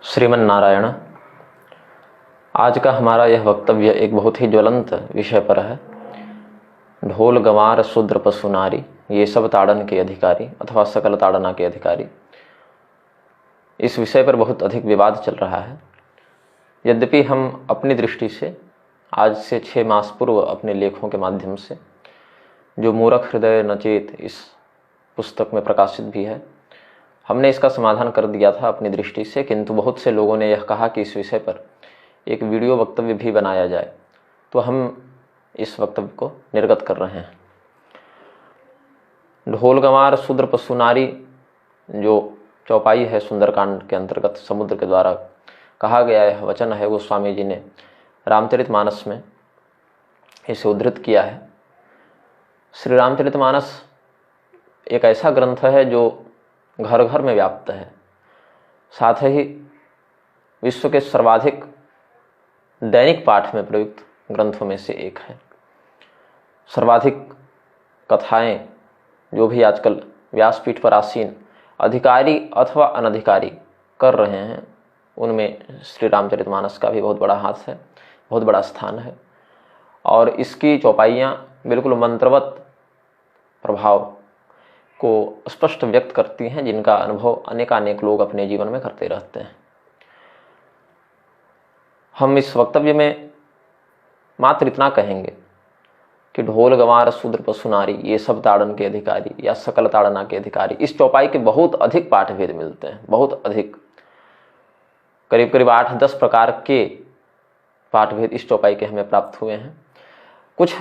श्रीमन नारायण। आज का हमारा यह वक्तव्य एक बहुत ही ज्वलंत विषय पर है। ढोल गंवार शूद्र पशु नारी, ये सब ताड़न के अधिकारी अथवा सकल ताड़ना के अधिकारी। इस विषय पर बहुत अधिक विवाद चल रहा है। यद्यपि हम अपनी दृष्टि से आज से 6 मास पूर्व अपने लेखों के माध्यम से, जो मूर्ख हृदय नचेत इस पुस्तक में प्रकाशित भी है, हमने इसका समाधान कर दिया था अपनी दृष्टि से, किंतु बहुत से लोगों ने यह कहा कि इस विषय पर एक वीडियो वक्तव्य भी बनाया जाए, तो हम इस वक्तव्य को निर्गत कर रहे हैं। ढोल गंवार शूद्र पशु नारी जो चौपाई है सुंदरकांड के अंतर्गत समुद्र के द्वारा कहा गया है, वचन है, गोस्वामी जी ने रामचरितमानस में इसे उद्धृत किया है। श्री रामचरितमानस एक ऐसा ग्रंथ है जो घर घर में व्याप्त है, साथ ही विश्व के सर्वाधिक दैनिक पाठ में प्रयुक्त ग्रंथों में से एक है। सर्वाधिक कथाएं जो भी आजकल व्यासपीठ पर आसीन अधिकारी अथवा अनधिकारी कर रहे हैं, उनमें श्री रामचरितमानस का भी बहुत बड़ा हाथ है, बहुत बड़ा स्थान है। और इसकी चौपाइयाँ बिल्कुल मंत्रवत प्रभाव को स्पष्ट व्यक्त करती हैं, जिनका अनुभव अनेकानेक लोग अपने जीवन में करते रहते हैं। हम इस वक्तव्य में मात्र इतना कहेंगे कि ढोल गंवार शूद्र पशु नारी, ये सब ताड़न के अधिकारी या सकल ताड़ना के अधिकारी, इस चौपाई के बहुत अधिक पाठभेद मिलते हैं, बहुत अधिक, करीब करीब 8-10 प्रकार के पाठभेद इस चौपाई के हमें प्राप्त हुए हैं। कुछ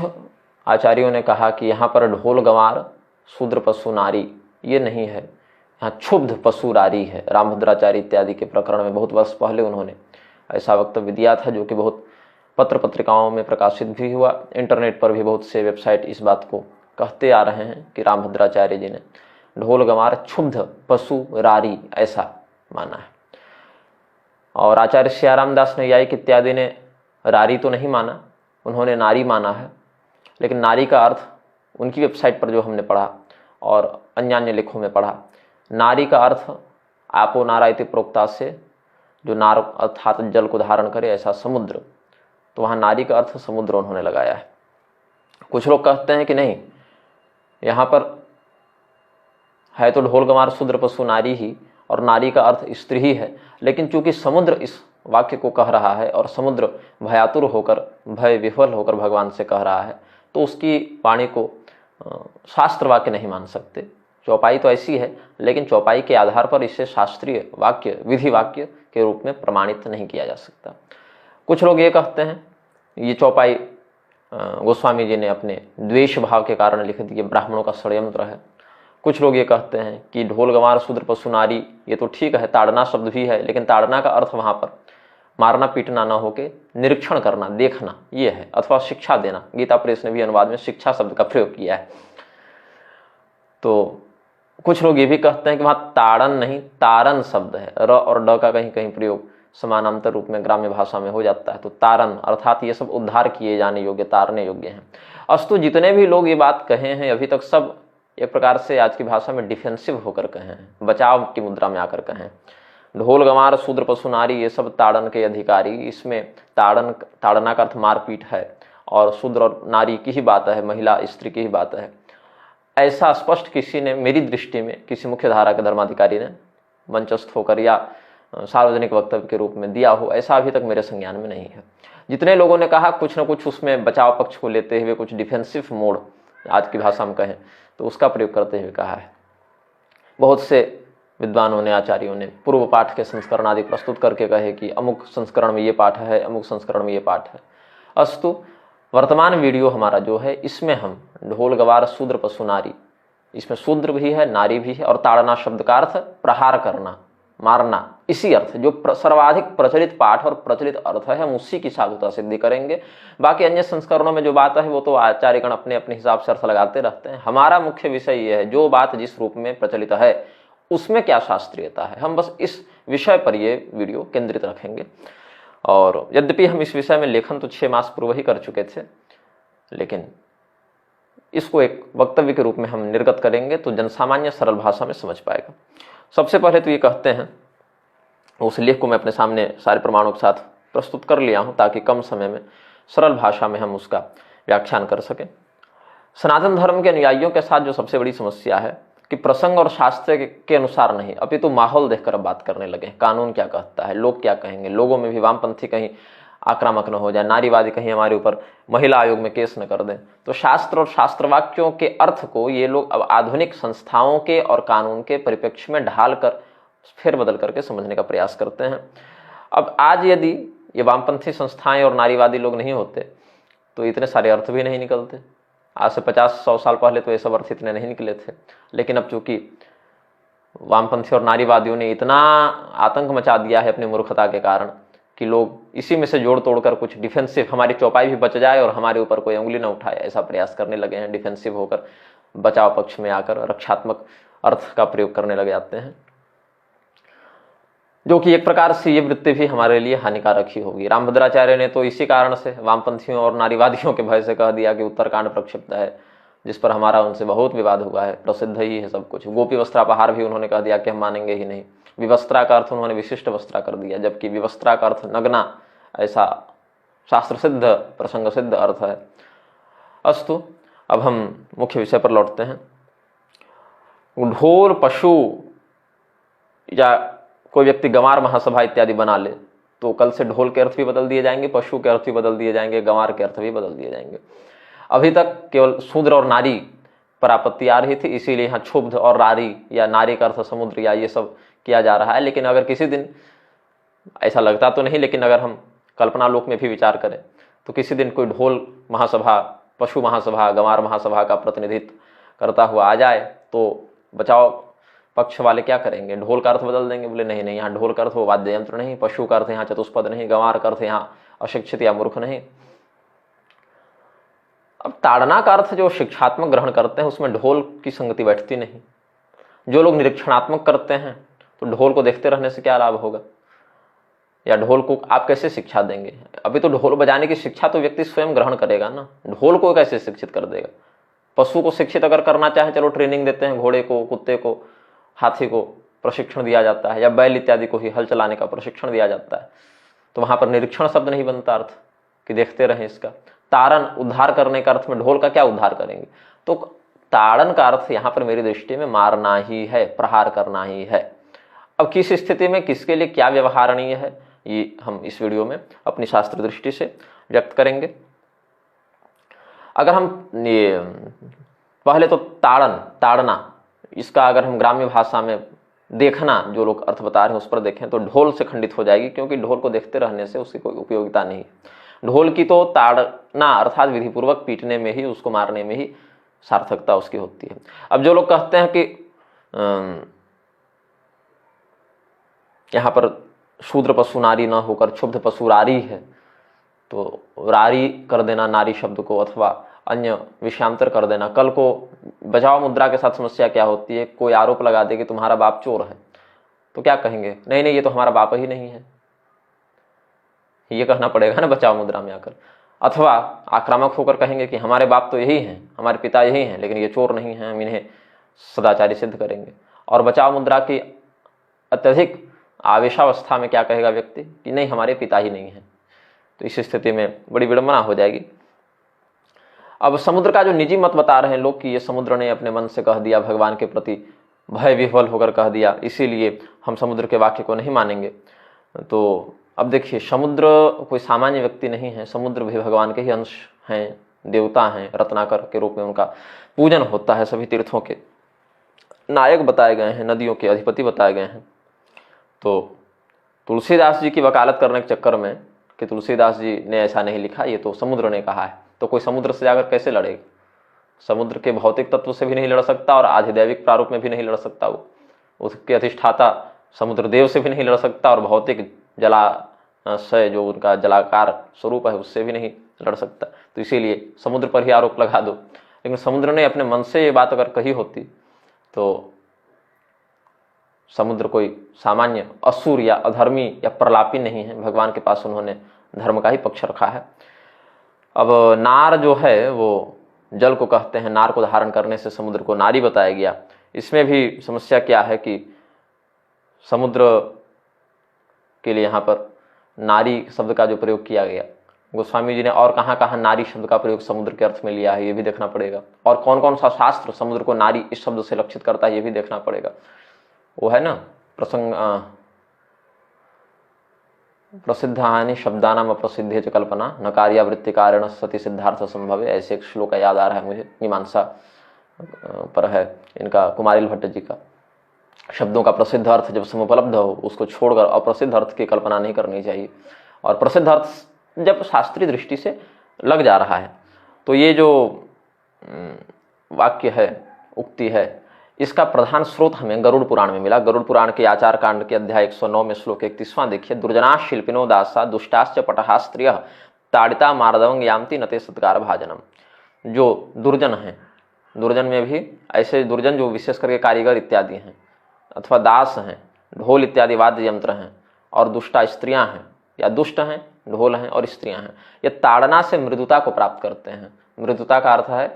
आचार्यों ने कहा कि यहाँ पर ढोल गंवार शूद्र पशु नारी ये नहीं है, यहाँ क्षुब्ध पशु नारी है। रामभद्राचार्य इत्यादि के प्रकरण में बहुत वर्ष पहले उन्होंने ऐसा वक्तव्य दिया था, जो कि बहुत पत्र पत्रिकाओं में प्रकाशित भी हुआ। इंटरनेट पर भी बहुत से वेबसाइट इस बात को कहते आ रहे हैं कि रामभद्राचार्य जी ने ढोल गंवार क्षुब्ध पशु रारी ऐसा माना है। और आचार्य सियाराम दास नैयायिक इत्यादि ने रारी तो नहीं माना, उन्होंने नारी माना है। लेकिन नारी का अर्थ उनकी वेबसाइट पर जो हमने पढ़ा और अन्य लेखों में पढ़ा, नारी का अर्थ आपो नारा इति प्रोक्ता से, जो नार अर्थात जल को धारण करे ऐसा समुद्र, तो वहाँ नारी का अर्थ समुद्र उन्होंने लगाया है। कुछ लोग कहते हैं कि नहीं, यहाँ पर है तो ढोल गंवार शूद्र पशु नारी ही, और नारी का अर्थ स्त्री ही है, लेकिन चूंकि समुद्र इस वाक्य को कह रहा है और समुद्र भयातुर होकर, भय विह्वल होकर भगवान से कह रहा है, तो उसकी वाणी को शास्त्र वाक्य नहीं मान सकते। चौपाई तो ऐसी है, लेकिन चौपाई के आधार पर इसे शास्त्रीय वाक्य, विधि वाक्य के रूप में प्रमाणित नहीं किया जा सकता। कुछ लोग ये कहते हैं ये चौपाई गोस्वामी जी ने अपने द्वेष भाव के कारण लिख दी, ब्राह्मणों का षड्यंत्र है। कुछ लोग ये कहते हैं कि ढोल गंवार शूद्र पशु नारी ये तो ठीक है, ताड़ना शब्द भी है, लेकिन ताड़ना का अर्थ वहाँ पर मारना पीटना ना होके निरीक्षण करना, देखना ये है, अथवा शिक्षा देना। गीता प्रेस ने भी अनुवाद में शिक्षा शब्द का प्रयोग किया है। तो कुछ लोग ये भी कहते हैं कि वहाँ ताड़न नहीं, तारन शब्द है, र और ड का कहीं कहीं प्रयोग समानांतर रूप में ग्राम्य भाषा में हो जाता है, तो तारन अर्थात ये सब उद्धार किए जाने योग्य, तारने योग्य हैं। अस्तु, जितने भी लोग ये बात कहे हैं अभी तक, सब एक प्रकार से आज की भाषा में डिफेंसिव होकर कहे हैं, बचाव की मुद्रा में आकर कहें। ढोल गंवार शूद्र पशु नारी ये सब ताड़न के अधिकारी, इसमें ताड़ना का अर्थ मारपीट है, और शूद्र और नारी की ही बात है, महिला स्त्री की ही बात है। ऐसा स्पष्ट किसी ने, मेरी दृष्टि में किसी मुख्य धारा के धर्माधिकारी ने मंचस्थ होकर या सार्वजनिक वक्तव्य के रूप में दिया हो, ऐसा अभी तक मेरे संज्ञान में नहीं है। जितने लोगों ने कहा, कुछ न कुछ उसमें बचाव पक्ष को लेते हुए, कुछ डिफेंसिव मोड आज की भाषा में कहें तो उसका प्रयोग करते हुए कहा है। बहुत से विद्वानों ने, आचार्यों ने पूर्व पाठ के संस्करण आदि प्रस्तुत करके कहे कि अमुक संस्करण में ये पाठ है, अमुक संस्करण में ये पाठ है। अस्तु, वर्तमान वीडियो हमारा जो है, इसमें हम ढोल गंवार शूद्र पशु नारी, इसमें शूद्र भी है, नारी भी है, और ताड़ना शब्द का अर्थ प्रहार करना, मारना, इसी अर्थ जो सर्वाधिक प्रचलित पाठ और प्रचलित अर्थ है, हम उसी की साधुता सिद्धि करेंगे। बाकी अन्य संस्करणों में जो बात है वो तो आचार्यगण अपने अपने हिसाब से अर्थ लगाते रहते हैं। हमारा मुख्य विषय ये है, जो बात जिस रूप में प्रचलित है उसमें क्या शास्त्रीयता है, हम बस इस विषय पर ये वीडियो केंद्रित रखेंगे। और यद्यपि हम इस विषय में लेखन तो 6 मास पूर्व ही कर चुके थे, लेकिन इसको एक वक्तव्य के रूप में हम निर्गत करेंगे तो जनसामान्य सरल भाषा में समझ पाएगा। सबसे पहले तो ये कहते हैं उस लेख को मैं अपने सामने सारे प्रमाणों के साथ प्रस्तुत कर लिया हूँ ताकि कम समय में सरल भाषा में हम उसका व्याख्यान कर सकें। सनातन धर्म के अनुयायियों के साथ जो सबसे बड़ी समस्या है कि प्रसंग और शास्त्र के अनुसार नहीं, अभी तो माहौल देखकर अब बात करने लगे। कानून क्या कहता है, लोग क्या कहेंगे, लोगों में भी वामपंथी कहीं आक्रामक न हो जाए, नारीवादी कहीं हमारे ऊपर महिला आयोग में केस न कर दें। तो शास्त्र और शास्त्र वाक्यों के अर्थ को ये लोग अब आधुनिक संस्थाओं के और कानून के परिप्रेक्ष्य में ढालकर फेर बदल करके समझने का प्रयास करते हैं। अब आज यदि ये वामपंथी संस्थाएं और नारीवादी लोग नहीं होते तो इतने सारे अर्थ भी नहीं निकलते। आज से 50-100 साल पहले तो ये सब अर्थ इतने नहीं निकले थे, लेकिन अब चूंकि वामपंथी और नारीवादियों ने इतना आतंक मचा दिया है अपनी मूर्खता के कारण कि लोग इसी में से जोड़ तोड़कर कुछ डिफेंसिव, हमारी चौपाई भी बच जाए और हमारे ऊपर कोई उंगली न उठाए, ऐसा प्रयास करने लगे हैं। डिफेंसिव होकर बचाव पक्ष में आकर रक्षात्मक अर्थ का प्रयोग करने लगे जाते हैं, जो कि एक प्रकार से ये वृत्ति भी हमारे लिए हानिकारक ही होगी। रामभद्राचार्य ने तो इसी कारण से वामपंथियों और नारीवादियों के भय से कह दिया कि उत्तरकांड प्रक्षिप्त है, जिस पर हमारा उनसे बहुत विवाद हुआ है, प्रसिद्ध ही है सब कुछ। गोपी वस्त्रापहार भी उन्होंने कह दिया कि हम मानेंगे ही नहीं। विवस्त्रा का अर्थ उन्होंने विशिष्ट वस्त्रा कर दिया, जबकि विवस्त्रा का अर्थ नग्ना, ऐसा शास्त्र सिद्ध प्रसंग सिद्ध अर्थ है। अस्तु, अब हम मुख्य विषय पर लौटते हैं। ढोल, पशु या कोई व्यक्ति गंवार महासभा इत्यादि बना ले तो कल से ढोल के अर्थ भी बदल दिए जाएंगे, पशु के अर्थ भी बदल दिए जाएंगे, गंवार के अर्थ भी बदल दिए जाएंगे। अभी तक केवल शूद्र और नारी पर आपत्ति आ रही थी, इसीलिए यहाँ क्षुब्ध और रारी या नारी का अर्थ समुद्र या ये सब किया जा रहा है। लेकिन अगर किसी दिन, ऐसा लगता तो नहीं, लेकिन अगर हम कल्पना लोक में भी विचार करें तो किसी दिन कोई ढोल महासभा, पशु महासभा, गंवार महासभा का प्रतिनिधित्व करता हुआ आ जाए तो बचाव पक्ष वाले क्या करेंगे? ढोल का अर्थ बदल देंगे, बोले नहीं नहीं, यहाँ ढोल का अर्थ वो वाद्य यंत्र नहीं, पशु का अर्थ यहाँ चतुष्पद नहीं, गंवार का अर्थ यहाँ अशिक्षित या मूर्ख नहीं। अब ताड़ना का अर्थ जो शिक्षात्मक ग्रहण करते हैं उसमें ढोल की संगति बैठती नहीं। जो लोग निरीक्षणात्मक करते हैं तो ढोल को देखते रहने से क्या लाभ होगा, या ढोल को आप कैसे शिक्षा देंगे? अभी तो ढोल बजाने की शिक्षा तो व्यक्ति स्वयं ग्रहण करेगा ना, ढोल को कैसे शिक्षित कर देगा? पशु को शिक्षित अगर करना चाहे, चलो ट्रेनिंग देते हैं, घोड़े को, कुत्ते को, हाथी को प्रशिक्षण दिया जाता है, या बैल इत्यादि को ही हल चलाने का प्रशिक्षण दिया जाता है, तो वहां पर निरीक्षण शब्द नहीं बनता अर्थ कि देखते रहें इसका। ताड़न, उद्धार करने का अर्थ में ढोल का क्या उद्धार करेंगे? तो ताड़न का अर्थ यहाँ पर मेरी दृष्टि में मारना ही है, प्रहार करना ही है। अब किस स्थिति में किसके लिए क्या व्यवहारणीय है, ये हम इस वीडियो में अपनी शास्त्र दृष्टि से व्यक्त करेंगे। अगर हम ये पहले तो ताड़न, ताड़ना, इसका अगर हम ग्राम्य भाषा में देखना, जो लोग अर्थ बता रहे हैं उस पर देखें तो ढोल से खंडित हो जाएगी, क्योंकि ढोल को देखते रहने से उसकी कोई उपयोगिता नहीं। ढोल की तो ताड़ना अर्थात विधिपूर्वक पीटने में ही, उसको मारने में ही सार्थकता उसकी होती है। अब जो लोग कहते हैं कि यहाँ पर शूद्र पशु नारी न होकर क्षुब्ध पशु रारी है, तो रारी कर देना नारी शब्द को, अथवा अन्य विषयांतर कर देना। कल को बचाव मुद्रा के साथ समस्या क्या होती है, कोई आरोप लगा दे कि तुम्हारा बाप चोर है, तो क्या कहेंगे? नहीं नहीं, ये तो हमारा बाप ही नहीं है, ये कहना पड़ेगा ना बचाव मुद्रा में आकर। अथवा आक्रामक होकर कहेंगे कि हमारे बाप तो यही हैं, हमारे पिता यही हैं, लेकिन ये चोर नहीं हैं, हम इन्हें सदाचारी सिद्ध करेंगे। और बचाव मुद्रा की अत्यधिक आवेशावस्था में क्या कहेगा व्यक्ति कि नहीं, हमारे पिता ही नहीं है। तो इस स्थिति में बड़ी विडंबना हो जाएगी। अब समुद्र का जो निजी मत बता रहे हैं लोग कि ये समुद्र ने अपने मन से कह दिया, भगवान के प्रति भय विह्वल होकर कह दिया, इसीलिए हम समुद्र के वाक्य को नहीं मानेंगे। तो अब देखिए, समुद्र कोई सामान्य व्यक्ति नहीं है, समुद्र भी भगवान के ही अंश हैं, देवता हैं, रत्नाकर के रूप में उनका पूजन होता है, सभी तीर्थों के नायक बताए गए हैं, नदियों के अधिपति बताए गए हैं। तो तुलसीदास जी की वकालत करने के चक्कर में कि तुलसीदास जी ने ऐसा नहीं लिखा, ये तो समुद्र ने कहा है, तो कोई समुद्र से जाकर कैसे लड़ेगा? समुद्र के भौतिक तत्व से भी नहीं लड़ सकता और आधिदैविक प्रारूप में भी नहीं लड़ सकता, वो उसके अधिष्ठाता समुद्र देव से भी नहीं लड़ सकता, और भौतिक जलाशय जो उनका जलाकार स्वरूप है उससे भी नहीं लड़ सकता। तो इसीलिए समुद्र पर ही आरोप लगा दो। लेकिन समुद्र ने अपने मन से ये बात अगर कही होती तो समुद्र कोई सामान्य असुर या अधर्मी या प्रलापी नहीं है, भगवान के पास उन्होंने धर्म का ही पक्ष रखा है। अब नार जो है वो जल को कहते हैं, नार को धारण करने से समुद्र को नारी बताया गया। इसमें भी समस्या क्या है कि समुद्र के लिए यहाँ पर नारी शब्द का जो प्रयोग किया गया, गोस्वामी जी ने और कहाँ कहाँ नारी शब्द का प्रयोग समुद्र के अर्थ में लिया है ये भी देखना पड़ेगा, और कौन कौन सा शास्त्र समुद्र को नारी इस शब्द से लक्षित करता है ये भी देखना पड़ेगा। वो है ना प्रसंग प्रसिद्धानि शब्दानाम अप्रसिद्धे च कल्पना न कार्यावृत्ति कारण सति सिद्धार्थ संभव, ऐसे एक श्लोक याद आ रहा है मुझे, मीमांसा पर है इनका, कुमारिल भट्ट जी का। शब्दों का प्रसिद्ध अर्थ जब समुपलब्ध हो उसको छोड़कर अप्रसिद्ध अर्थ की कल्पना नहीं करनी चाहिए, और प्रसिद्ध अर्थ जब शास्त्रीय दृष्टि से लग जा रहा है तो ये जो वाक्य है, उक्ति है, इसका प्रधान स्रोत हमें गरुड़ पुराण में मिला। गरुड़ पुराण के आचार कांड के अध्याय 109 में श्लोक 31वां देखिए, दुर्जना शिल्पिनो दासा दुष्टाश्च पटहा स्त्रियः ताड़िता मार्दवं यान्ति नते सत्कार भाजनम। जो दुर्जन हैं, दुर्जन में भी ऐसे दुर्जन जो विशेष करके कारीगर इत्यादि हैं अथवा दास हैं, ढोल इत्यादि वाद्य यंत्र हैं, और दुष्टा स्त्रियां हैं या दुष्ट हैं, ढोल हैं और स्त्रियां हैं, ये ताड़ना से मृदुता को प्राप्त करते हैं। मृदुता का अर्थ है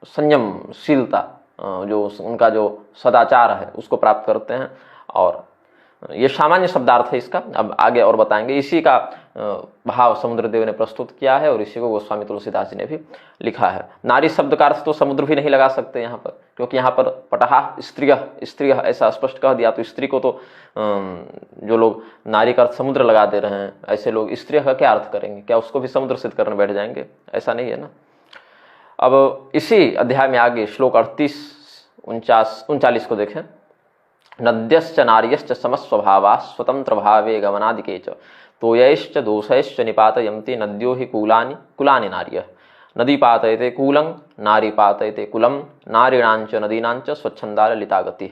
संयमशीलता, जो उनका जो सदाचार है उसको प्राप्त करते हैं, और ये सामान्य शब्दार्थ है इसका, अब आगे और बताएंगे। इसी का भाव समुद्रदेव ने प्रस्तुत किया है और इसी को गोस्वामी तुलसीदास जी ने भी लिखा है। नारी शब्द का अर्थ तो समुद्र भी नहीं लगा सकते यहाँ पर, क्योंकि यहाँ पर पटहा स्त्रिय ऐसा स्पष्ट कह दिया, तो स्त्री को तो जो लोग नारी का अर्थ समुद्र लगा दे रहे हैं, ऐसे लोग स्त्रिय का क्या अर्थ करेंगे, क्या उसको भी समुद्र सिद्ध करने बैठ जाएंगे? ऐसा नहीं है ना। अब इसी अध्याय में आगे श्लोक 38-39 को देखें, नद्यश्च नार्यश्च समस्वभावा स्वतंत्र भावे गमनादिके च तोयैश्च दोषैश्च निपातयन्ति नद्यो हि कुलानि नार्यः। नदी पातयते कूलं नारी पातयते कुलं नारीणांच नदीनांच स्वच्छंदा ललिता गति।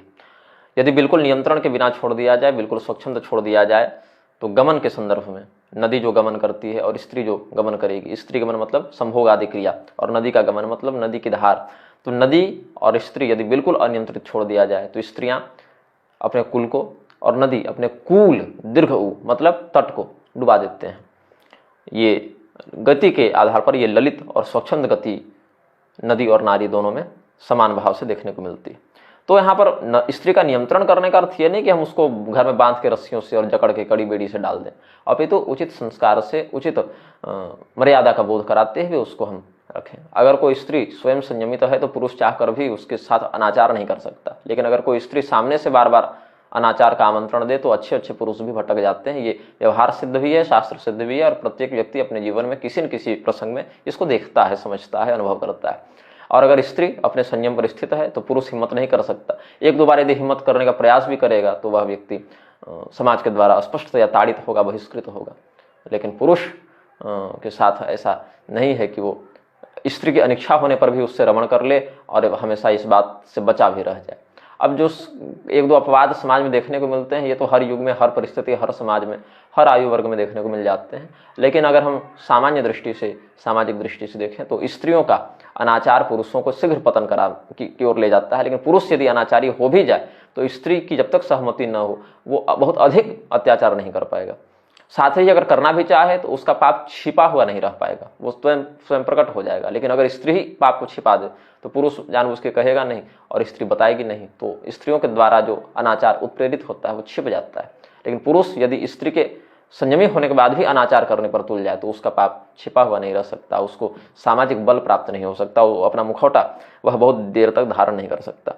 यदि बिल्कुल नियंत्रण के बिना छोड़ दिया जाए, बिल्कुल स्वच्छंद छोड़ दिया जाए, तो गमन के संदर्भ में नदी जो गमन करती है और स्त्री जो गमन करेगी, स्त्री गमन मतलब संभोग आदि क्रिया, और नदी का गमन मतलब नदी की धार। तो नदी और स्त्री यदि बिल्कुल अनियंत्रित छोड़ दिया जाए तो स्त्रियां अपने कुल को और नदी अपने कूल दीर्घ ऊ मतलब तट को डुबा देते हैं। ये गति के आधार पर ये ललित और स्वच्छंद गति नदी और नारी दोनों में समान भाव से देखने को मिलती है। तो यहाँ पर स्त्री का नियंत्रण करने का अर्थ ये नहीं कि हम उसको घर में बांध के रस्सियों से और जकड़ के कड़ी बेड़ी से डाल दें, अपितु उचित संस्कार से उचित मर्यादा का बोध कराते हुए उसको हम रखें। अगर कोई स्त्री स्वयं संयमित है तो पुरुष चाहकर भी उसके साथ अनाचार नहीं कर सकता, लेकिन अगर कोई स्त्री सामने से बार बार अनाचार का आमंत्रण दे तो अच्छे अच्छे पुरुष भी भटक जाते हैं। ये व्यवहार सिद्ध भी है, शास्त्र सिद्ध भी है, और प्रत्येक व्यक्ति अपने जीवन में किसी न किसी प्रसंग में इसको देखता है, समझता है, अनुभव करता है। और अगर स्त्री अपने संयम पर स्थित है तो पुरुष हिम्मत नहीं कर सकता। एक दो बार यदि हिम्मत करने का प्रयास भी करेगा तो वह व्यक्ति समाज के द्वारा स्पष्टतया ताड़ित होगा, बहिष्कृत होगा। लेकिन पुरुष के साथ ऐसा नहीं है कि वो स्त्री की अनिच्छा होने पर भी उससे रमण कर ले और हमेशा इस बात से बचा भी रह जाए। अब जो एक दो अपवाद समाज में देखने को मिलते हैं, ये तो हर युग में, हर परिस्थिति, हर समाज में, हर आयु वर्ग में देखने को मिल जाते हैं। लेकिन अगर हम सामान्य दृष्टि से, सामाजिक दृष्टि से देखें तो स्त्रियों का अनाचार पुरुषों को शीघ्र पतन की ओर ले जाता है। लेकिन पुरुष यदि अनाचारी हो भी जाए तो स्त्री की जब तक सहमति न हो वो बहुत अधिक अत्याचार नहीं कर पाएगा। साथ ही अगर करना भी चाहे तो उसका पाप छिपा हुआ नहीं रह पाएगा, वो स्वयं प्रकट हो जाएगा। लेकिन अगर स्त्री ही पाप को छिपा दे तो पुरुष जानबूझ के कहेगा नहीं और स्त्री बताएगी नहीं, तो स्त्रियों के द्वारा जो अनाचार उत्प्रेरित होता है वो छिप जाता है। लेकिन पुरुष यदि स्त्री के संयमी होने के बाद भी अनाचार करने पर तुल जाए तो उसका पाप छिपा हुआ नहीं रह सकता, उसको सामाजिक बल प्राप्त नहीं हो सकता, वो अपना मुखौटा वह बहुत देर तक धारण नहीं कर सकता।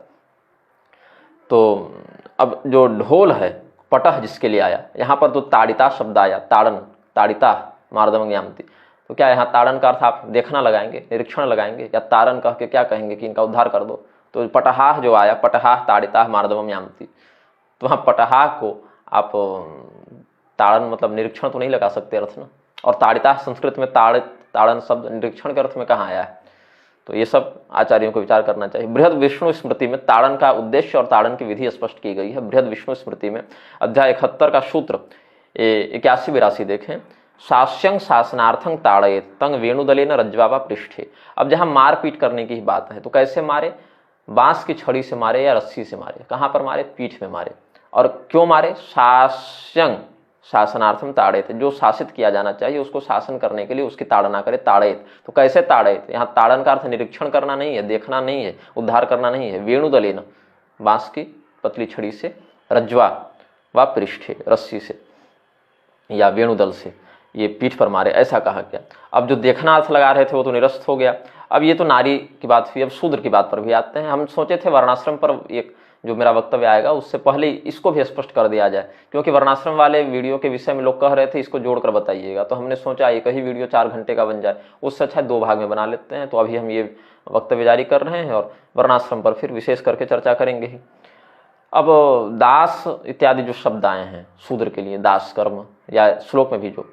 तो अब जो ढोल है, पटह जिसके लिए आया, यहाँ पर तो ताड़िता शब्द आया, ताड़न, ताड़िता मार्दवं यान्ति। तो क्या यहाँ ताड़न का अर्थ आप देखना लगाएंगे, निरीक्षण लगाएंगे, या ताड़न कह के क्या कहेंगे कि इनका उद्धार कर दो? तो पटहाह जो आया, पटहाह ताड़िता मार्दवं यान्ति, तो वहाँ पटहाह को आप ताड़न मतलब निरीक्षण तो नहीं लगा सकते अर्थ ना। और ताड़िता संस्कृत में ताड़न शब्द निरीक्षण के अर्थ में कहाँ आया है? तो ये सब आचार्यों को विचार करना चाहिए। बृहद विष्णु स्मृति में ताड़न का उद्देश्य और ताड़न की विधि स्पष्ट की गई है। बृहद विष्णु स्मृति में अध्याय 71 का सूत्र 81-82 देखें, शास्यं शासनार्थं ताड़येत् तंग वेणुदलेन रज्ज्वावा पृष्ठे। अब जहाँ मार पीट करने की बात है तो कैसे मारे? बांस की छड़ी से मारे या रस्सी से मारे? कहाँ पर मारे? पीठ में मारे। और क्यों मारे? शास्यं शासनार्थम ताड़ेत, जो शासित किया जाना चाहिए उसको शासन करने के लिए उसकी ताड़ना करे, ताड़ेत। तो कैसे ताड़ेत? यहाँ ताड़न का अर्थ निरीक्षण करना नहीं है, देखना नहीं है, उद्धार करना नहीं है। वेणुदलेन, बांस की पतली छड़ी से, रज्वा व पृष्ठे, रस्सी से या वेणुदल से ये पीठ पर मारे, ऐसा कहा गया। अब जो देखना अर्थ लगा रहे थे वो तो निरस्त हो गया। अब ये तो नारी की बात हुई, अब शूद्र की बात पर भी आते हैं। हम सोचे थे वर्णाश्रम पर एक जो मेरा वक्तव्य आएगा उससे पहले इसको भी स्पष्ट कर दिया जाए, क्योंकि वर्णाश्रम वाले वीडियो के विषय में लोग कह रहे थे इसको जोड़कर बताइएगा, तो हमने सोचा एक ही वीडियो 4 घंटे का बन जाए, उससे अच्छा 2 भाग में बना लेते हैं। तो अभी हम ये वक्तव्य जारी कर रहे हैं और वर्णाश्रम पर फिर विशेष करके चर्चा करेंगे ही। अब दास इत्यादि जो शब्द आए हैं शूद्र के लिए, दास कर्म, या श्लोक में भी जो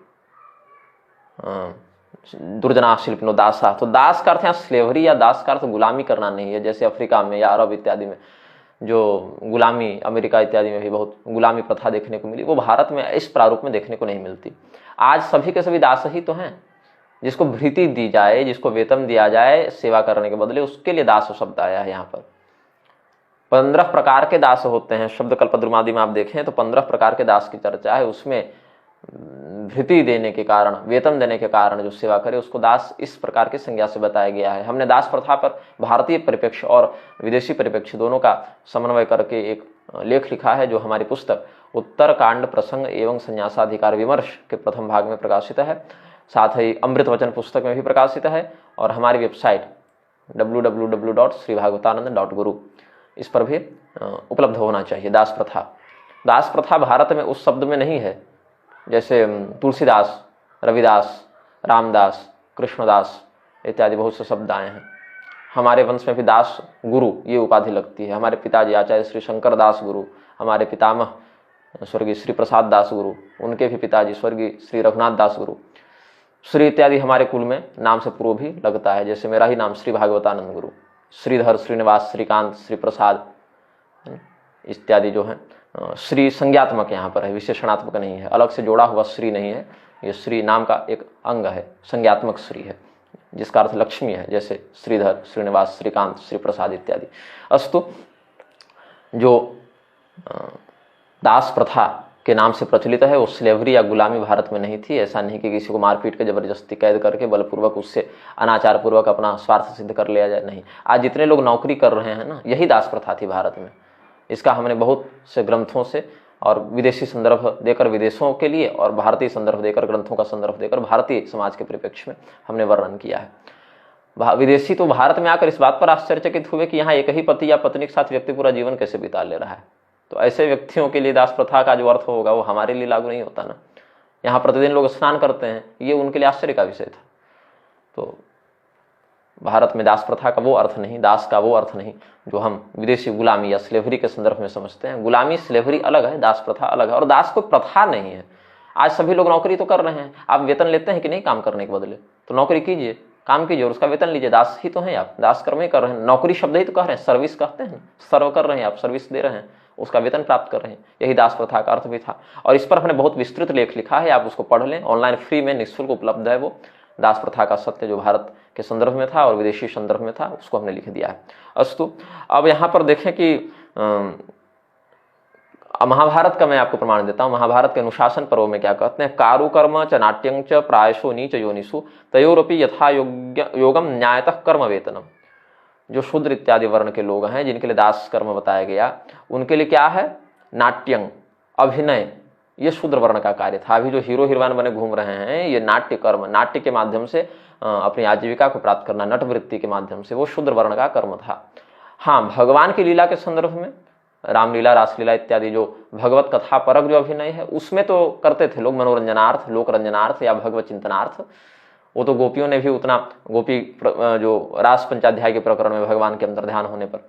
दुर्जना शिल्पिनो दासा, तो दास का अर्थ यहाँ स्लेवरी या दास का अर्थ गुलामी करना नहीं है, जैसे अफ्रीका में या अरब इत्यादि में जो गुलामी, अमेरिका इत्यादि में भी बहुत गुलामी प्रथा देखने को मिली, वो भारत में इस प्रारूप में देखने को नहीं मिलती। आज सभी के सभी दास ही तो हैं। जिसको भृति दी जाए, जिसको वेतन दिया जाए सेवा करने के बदले, उसके लिए दास शब्द आया है यहाँ पर। 15 प्रकार के दास होते हैं। शब्द कल्पद्रुमादि में आप देखें तो 15 प्रकार के दास की चर्चा है। उसमें भृति देने के कारण, वेतन देने के कारण जो सेवा करे उसको दास इस प्रकार की संज्ञा से बताया गया है। हमने दास प्रथा पर भारतीय परिप्रेक्ष्य और विदेशी परिप्रेक्ष्य दोनों का समन्वय करके एक लेख लिखा है, जो हमारी पुस्तक उत्तर कांड प्रसंग एवं संन्यासाधिकार विमर्श के प्रथम भाग में प्रकाशित है। साथ ही अमृत वचन पुस्तक में भी प्रकाशित है और हमारी वेबसाइट www.sribhagavatanand.guru इस पर भी उपलब्ध होना चाहिए। दास प्रथा, दास प्रथा भारत में उस शब्द में नहीं है जैसे तुलसीदास, रविदास, रामदास, कृष्णदास इत्यादि बहुत से शब्द आए हैं। हमारे वंश में भी दास गुरु ये उपाधि लगती है। हमारे पिताजी आचार्य श्री शंकर दास गुरु, हमारे पितामह स्वर्गीय श्री प्रसाद दास गुरु, उनके भी पिताजी स्वर्गीय श्री रघुनाथ दास गुरु, श्री इत्यादि हमारे कुल में नाम से पूर्व भी लगता है। जैसे मेरा ही नाम श्री भागवतानंद गुरु, श्रीधर, श्रीनिवास, श्रीकांत, श्री प्रसाद इत्यादि जो है श्री संज्ञात्मक यहाँ पर है, विशेषणात्मक नहीं है, अलग से जोड़ा हुआ श्री नहीं है। ये श्री नाम का एक अंग है, संज्ञात्मक श्री है जिसका अर्थ लक्ष्मी है, जैसे श्रीधर, श्रीनिवास, श्रीकांत, श्री प्रसाद इत्यादि। अस्तु, जो दास प्रथा के नाम से प्रचलित है वो स्लेवरी या गुलामी भारत में नहीं थी। ऐसा नहीं कि किसी को मारपीट के जबरदस्ती कैद करके बलपूर्वक उससे अनाचार पूर्वक अपना स्वार्थ सिद्ध कर लिया जाए, नहीं। आज जितने लोग नौकरी कर रहे हैं ना, यही दास प्रथा थी भारत में। इसका हमने बहुत से ग्रंथों से और विदेशी संदर्भ देकर विदेशों के लिए और भारतीय संदर्भ देकर, ग्रंथों का संदर्भ देकर भारतीय समाज के परिप्रेक्ष्य में हमने वर्णन किया है। विदेशी तो भारत में आकर इस बात पर आश्चर्यचकित हुए कि यहाँ एक ही पति या पत्नी के साथ व्यक्ति पूरा जीवन कैसे बिता ले रहा है। तो ऐसे व्यक्तियों के लिए दास प्रथा का जो अर्थ होगा वो हमारे लिए लागू नहीं होता ना। यहाँ प्रतिदिन लोग स्नान करते हैं, ये उनके लिए आश्चर्य का विषय था। तो भारत में दास प्रथा का वो अर्थ नहीं, दास का वो अर्थ नहीं जो हम विदेशी गुलामी या स्लेवरी के संदर्भ में समझते हैं। गुलामी, स्लेवरी अलग है, दास प्रथा अलग है। और दास कोई प्रथा नहीं है। आज सभी लोग नौकरी तो कर रहे हैं, आप वेतन लेते हैं कि नहीं काम करने के बदले? तो नौकरी कीजिए, काम कीजिए और उसका वेतन लीजिए। दास ही तो हैं आप, दास कर्म ही कर रहे हैं। नौकरी शब्द ही तो कह रहे हैं, सर्विस कहते हैं, सर्व कर रहे हैं आप, सर्विस दे रहे हैं, उसका वेतन प्राप्त कर रहे हैं। यही दास प्रथा का अर्थ भी था। और इस पर हमने बहुत विस्तृत लेख लिखा है, आप उसको पढ़ लें, ऑनलाइन फ्री में निःशुल्क उपलब्ध है। वो दास प्रथा का सत्य जो भारत के संदर्भ में था और विदेशी संदर्भ में था, उसको हमने लिख दिया है। अस्तु, अब यहाँ पर देखें कि महाभारत का मैं आपको प्रमाण देता हूँ। महाभारत के अनुशासन पर्व में क्या कहते हैं?कारु कर्म च नाट्यं च प्रायशो नीच योनिषु तयोरपि यथा योगम न्यायतः कर्म वेतनम। जो शूद्र इत्यादि वर्ण के लोग हैं जिनके लिए दास कर्म बताया गया, उनके लिए क्या है? नाट्यं, अभिनय, ये शूद्र वर्ण का कार्य था। अभी जो हीरो हीरोइन बने घूम रहे हैं, ये नाट्य कर्म, नाट्य के माध्यम से अपनी आजीविका को प्राप्त करना, नट वृत्ति के माध्यम से, वो शूद्र वर्ण का कर्म था। हाँ, भगवान की लीला के संदर्भ में, रामलीला, रासलीला इत्यादि जो भगवत कथा परक जो अभिनय है, उसमें तो करते थे लोग मनोरंजनार्थ, लोक रंजनार्थ या भगवत चिंतनार्थ। वो तो गोपियों ने भी उतना, गोपी जो रास पंचाध्याय के प्रकरण में भगवान के अंतर ध्यान होने पर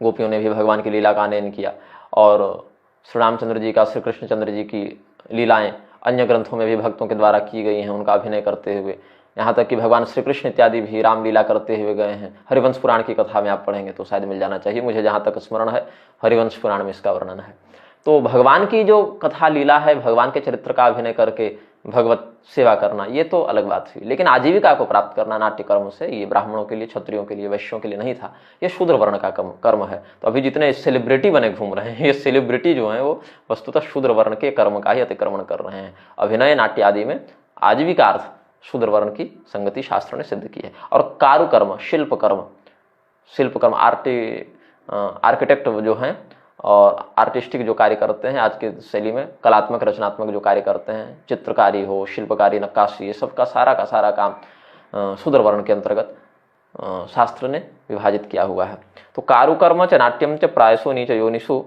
गोपियों ने भी भगवान की लीला का आनयन किया। और श्री रामचंद्र जी का, श्री कृष्णचंद्र जी की लीलाएं अन्य ग्रंथों में भी भक्तों के द्वारा की गई हैं, उनका अभिनय करते हुए। यहाँ तक कि भगवान श्री कृष्ण इत्यादि भी रामलीला करते हुए गए हैं। हरिवंश पुराण की कथा में आप पढ़ेंगे तो शायद मिल जाना चाहिए, मुझे जहाँ तक स्मरण है हरिवंश पुराण में इसका वर्णन है। तो भगवान की जो कथा लीला है, भगवान के चरित्र का अभिनय करके भगवत सेवा करना, ये तो अलग बात हुई। लेकिन आजीविका को प्राप्त करना नाट्य कर्म से, ये ब्राह्मणों के लिए, क्षत्रियों के लिए, वैश्यों के लिए नहीं था, ये शूद्र वर्ण का कर्म है। तो अभी जितने सेलिब्रिटी बने घूम रहे हैं, ये सेलिब्रिटी जो हैं वो वस्तुतः शूद्र वर्ण के कर्म का ही अतिक्रमण कर रहे हैं। अभिनय, नाट्य आदि में आजीविका अर्थ शूद्र वर्ण की संगति शास्त्र ने सिद्ध की है। और कारुकर्म, शिल्प कर्म, आर्किटेक्ट जो हैं और आर्टिस्टिक जो कार्य करते हैं आज के शैली में, कलात्मक रचनात्मक जो कार्य करते हैं, चित्रकारी हो, शिल्पकारी, नक्काशी, ये सब का सारा काम शूद्र वर्ण के अंतर्गत शास्त्र ने विभाजित किया हुआ है। तो कारुकर्म च नाट्यम च प्रायसो नीच योनिषु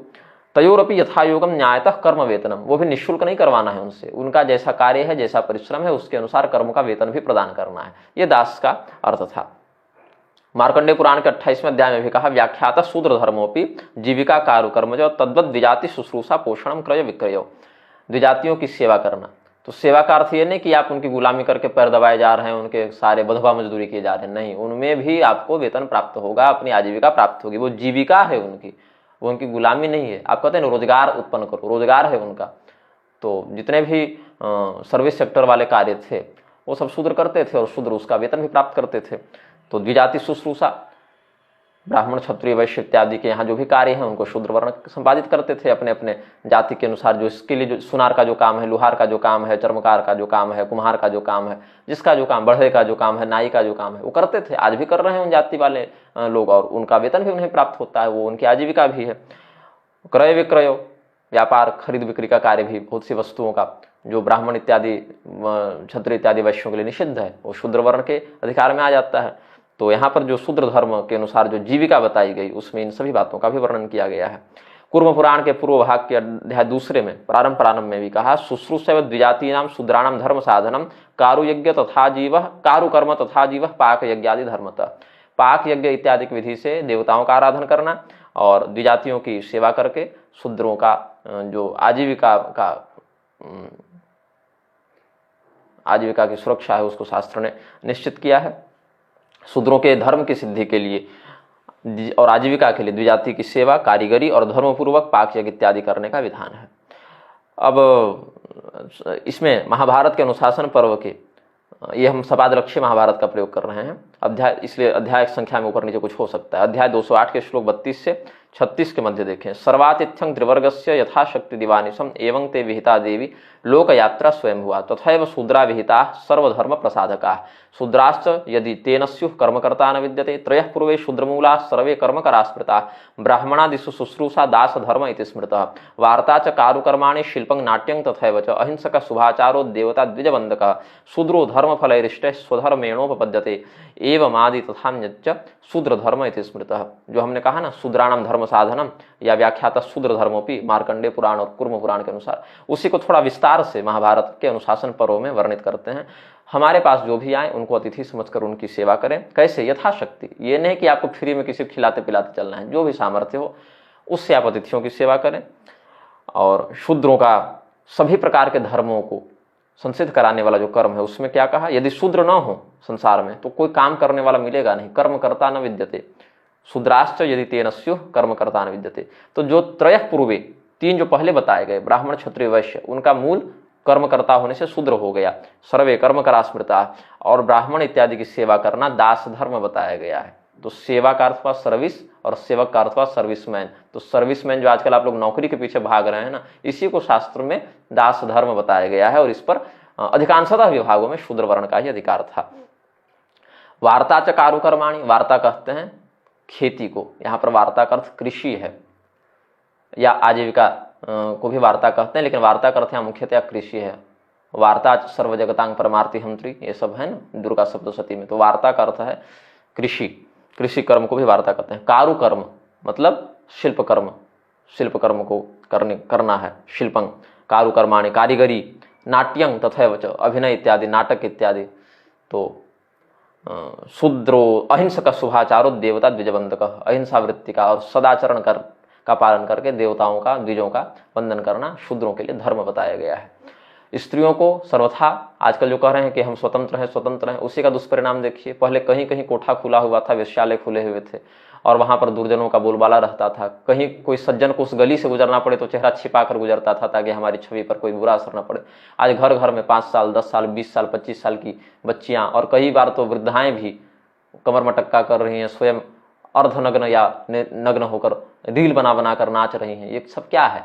तयोरपि यथायोगम न्यायतः कर्म वेतनम, वो भी निःशुल्क नहीं करवाना है उनसे, उनका जैसा कार्य है, जैसा परिश्रम है, उसके अनुसार कर्म का वेतन भी प्रदान करना है। ये दास का अर्थ था। मार्कंडेय पुराण के 28वें अध्याय में भी कहा, व्याख्यात शूद्र धर्मोपि जीविका कारुकर्म जो तद्वत द्विजाति शुश्रूषा पोषणम क्रय विक्रय, द्विजातियों की सेवा करना। तो सेवा का अर्थ ये नहीं कि आप उनकी गुलामी करके पैर दबाए जा रहे हैं, उनके सारे बंधुआ मजदूरी किए जा रहे हैं, नहीं, उनमें भी आपको वेतन प्राप्त होगा, अपनी आजीविका प्राप्त होगी, वो जीविका है उनकी, वो उनकी गुलामी नहीं है। आप कहते हैं रोजगार उत्पन्न करो, रोजगार है उनका। तो जितने भी सर्विस सेक्टर वाले कार्य थे वो सब शूद्र करते थे और शूद्र उसका वेतन भी प्राप्त करते थे। तो द्विजाति शुश्रूषा, ब्राह्मण क्षत्रिय वैश्य इत्यादि के यहाँ जो भी कार्य हैं उनको शूद्र वर्ण संपादित करते थे अपने अपने जाति के अनुसार। जो इसके लिए जो सुनार का जो काम है, लोहार का जो काम है, चर्मकार का जो काम है, कुम्हार का जो काम है, जिसका जो काम, बढ़े का जो काम है, नाई का जो काम है, वो करते थे, आज भी कर रहे हैं उन जाति वाले लोग, और उनका वेतन भी उन्हें प्राप्त होता है, वो उनकी आजीविका भी है। क्रय विक्रय, व्यापार खरीद बिक्री का कार्य भी बहुत सी वस्तुओं का जो ब्राह्मण इत्यादि क्षत्रिय इत्यादि वैश्यों के लिए निषिद्ध है, वो शूद्र वर्ण के अधिकार में आ जाता है। तो यहाँ पर जो शूद्र धर्म के अनुसार जो जीविका बताई गई उसमें इन सभी बातों का भी वर्णन किया गया है। कूर्म पुराण के पूर्व भाग के अध्याय 2 में प्रारंभ में भी कहा, शुश्रूषैव द्विजातीनां शूद्राणां धर्म साधनम कारुयज्ञ तथा जीव कारुकर्म तथा जीव पाक यज्ञादि धर्मतः, पाक यज्ञ इत्यादि विधि से देवताओं का आराधन करना और द्विजातियों की सेवा करके शूद्रों का जो आजीविका की सुरक्षा है उसको शास्त्र ने निश्चित किया है। शूद्रों के धर्म की सिद्धि के लिए और आजीविका के लिए द्विजाति की सेवा, कारीगरी और धर्मपूर्वक पाक यज्ञ इत्यादि करने का विधान है। अब इसमें महाभारत के अनुशासन पर्व के, ये हम सपादलक्ष्य महाभारत का प्रयोग कर रहे हैं अध्याय, इसलिए अध्याय संख्या में ऊपर नीचे कुछ हो सकता है। अध्याय 208 के श्लोक 32 से 36 के मध्य देखें, सर्वातिथ्यं त्रिवर्गस्य यथाशक्ति दिवानिशम एवं ते विहिता देवी लोकयात्रा स्वयं हुआ तथैव शूद्रा विहिता सर्वधर्म प्रसाधका शूद्राश्च यदि तेन स्युः कर्मकर्ता न विद्यते त्रयः पूर्वे शूद्रमूला सर्वे कर्मकरा स्मृता ब्राह्मणादिषु शुश्रूषा दास धर्म इति स्मृतः वार्ता च कारुकर्माणि शिल्पं नाट्यं तथैव च अहिंसक शुभाचारो देवता द्विजबन्धकः शूद्रो धर्मफलैरिष्टः स्वधर्मेणोपपद्यते एवमादि तथान्यच्च शूद्र धर्म इति स्मृतः। जो हमने कहा ना शूद्राणाम धर्म साधनम या व्याख्याता शूद्र धर्मोपि मार्कंडेय पुराण और कूर्म पुराण के अनुसार, उसी को थोड़ा विस्तार से महाभारत के अनुशासन पर्व में वर्णित करते हैं। हमारे पास जो भी आए उनको अतिथि समझकर उनकी सेवा करें। कैसे? यथाशक्ति। ये नहीं कि आपको फ्री में किसी को खिलाते पिलाते चलना है, जो भी सामर्थ्य हो उससे आप अतिथियों की सेवा करें। और शूद्रों का सभी प्रकार के धर्मों को संसिद्ध कराने वाला जो कर्म है उसमें क्या कहा, यदि शूद्र न हो संसार में तो कोई काम करने वाला मिलेगा नहीं। कर्मकर्ता न विद्यते शूद्राश्च यदि तेन स्युः कर्मकर्ता न विद्यते। तो जो त्रयः पूर्वे, 3 जो पहले बताए गए ब्राह्मण क्षत्रिय वैश्य, उनका मूल कर्मकर्ता होने से शूद्र हो गया। सर्वे कर्मकरा स्मृता, और ब्राह्मण इत्यादि की सेवा करना दास धर्म बताया गया है। तो सेवा का अर्थ हुआ सर्विस और सेवक का अर्थ हुआ सर्विसमैन। तो सर्विसमैन जो आजकल आप लोग नौकरी के पीछे भाग रहे हैं ना, इसी को शास्त्र में दास धर्म बताया गया है और इस पर अधिकांशतः विभागों में शूद्र वर्ण का ही अधिकार था। वार्ता च कारुकर्माणि, वार्ता कहते हैं खेती को, यहाँ पर वार्ता का अर्थ कृषि है या आजीविका को भी वार्ता कहते हैं, लेकिन वार्ता का अर्थ यहाँ मुख्यतः कृषि है। वार्ता सर्व जगतांग परमार्थी हंत्री, ये सब है ना दुर्गा सप्तशती में। तो वार्ता का अर्थ है कृषि, कृषि कर्म को भी वार्ता कहते हैं। कारु कर्म मतलब शिल्प कर्म, शिल्प कर्म को करना है शिल्पं। कारु कर्माणि कारीगरी, नाट्यं तथैव च अभिनय इत्यादि, नाटक इत्यादि। तो शूद्रो अहिंसक शुभाचारो देवता द्विजबंधक, अहिंसा वृत्ति का और सदाचरण का पालन करके देवताओं का द्विजों का वंदन करना शूद्रों के लिए धर्म बताया गया है। स्त्रियों को सर्वथा आजकल जो कह रहे हैं कि हम स्वतंत्र हैं, उसी का दुष्परिणाम देखिए। पहले कहीं कहीं कोठा खुला हुआ था, वेश्यालय खुले हुए थे और वहां पर दुर्जनों का बोलबाला रहता था। कहीं कोई सज्जन को उस गली से गुजरना पड़े तो चेहरा छिपा कर गुजरता था ताकि हमारी छवि पर कोई बुरा असर न पड़े। आज घर घर में 5 साल 10 साल 20 साल 25 साल की बच्चियां और कई बार तो वृद्धाएं भी कमर मटक्का कर रही हैं, स्वयं अर्धनग्न या नग्न होकर रील बना कर नाच रही हैं। ये सब क्या है?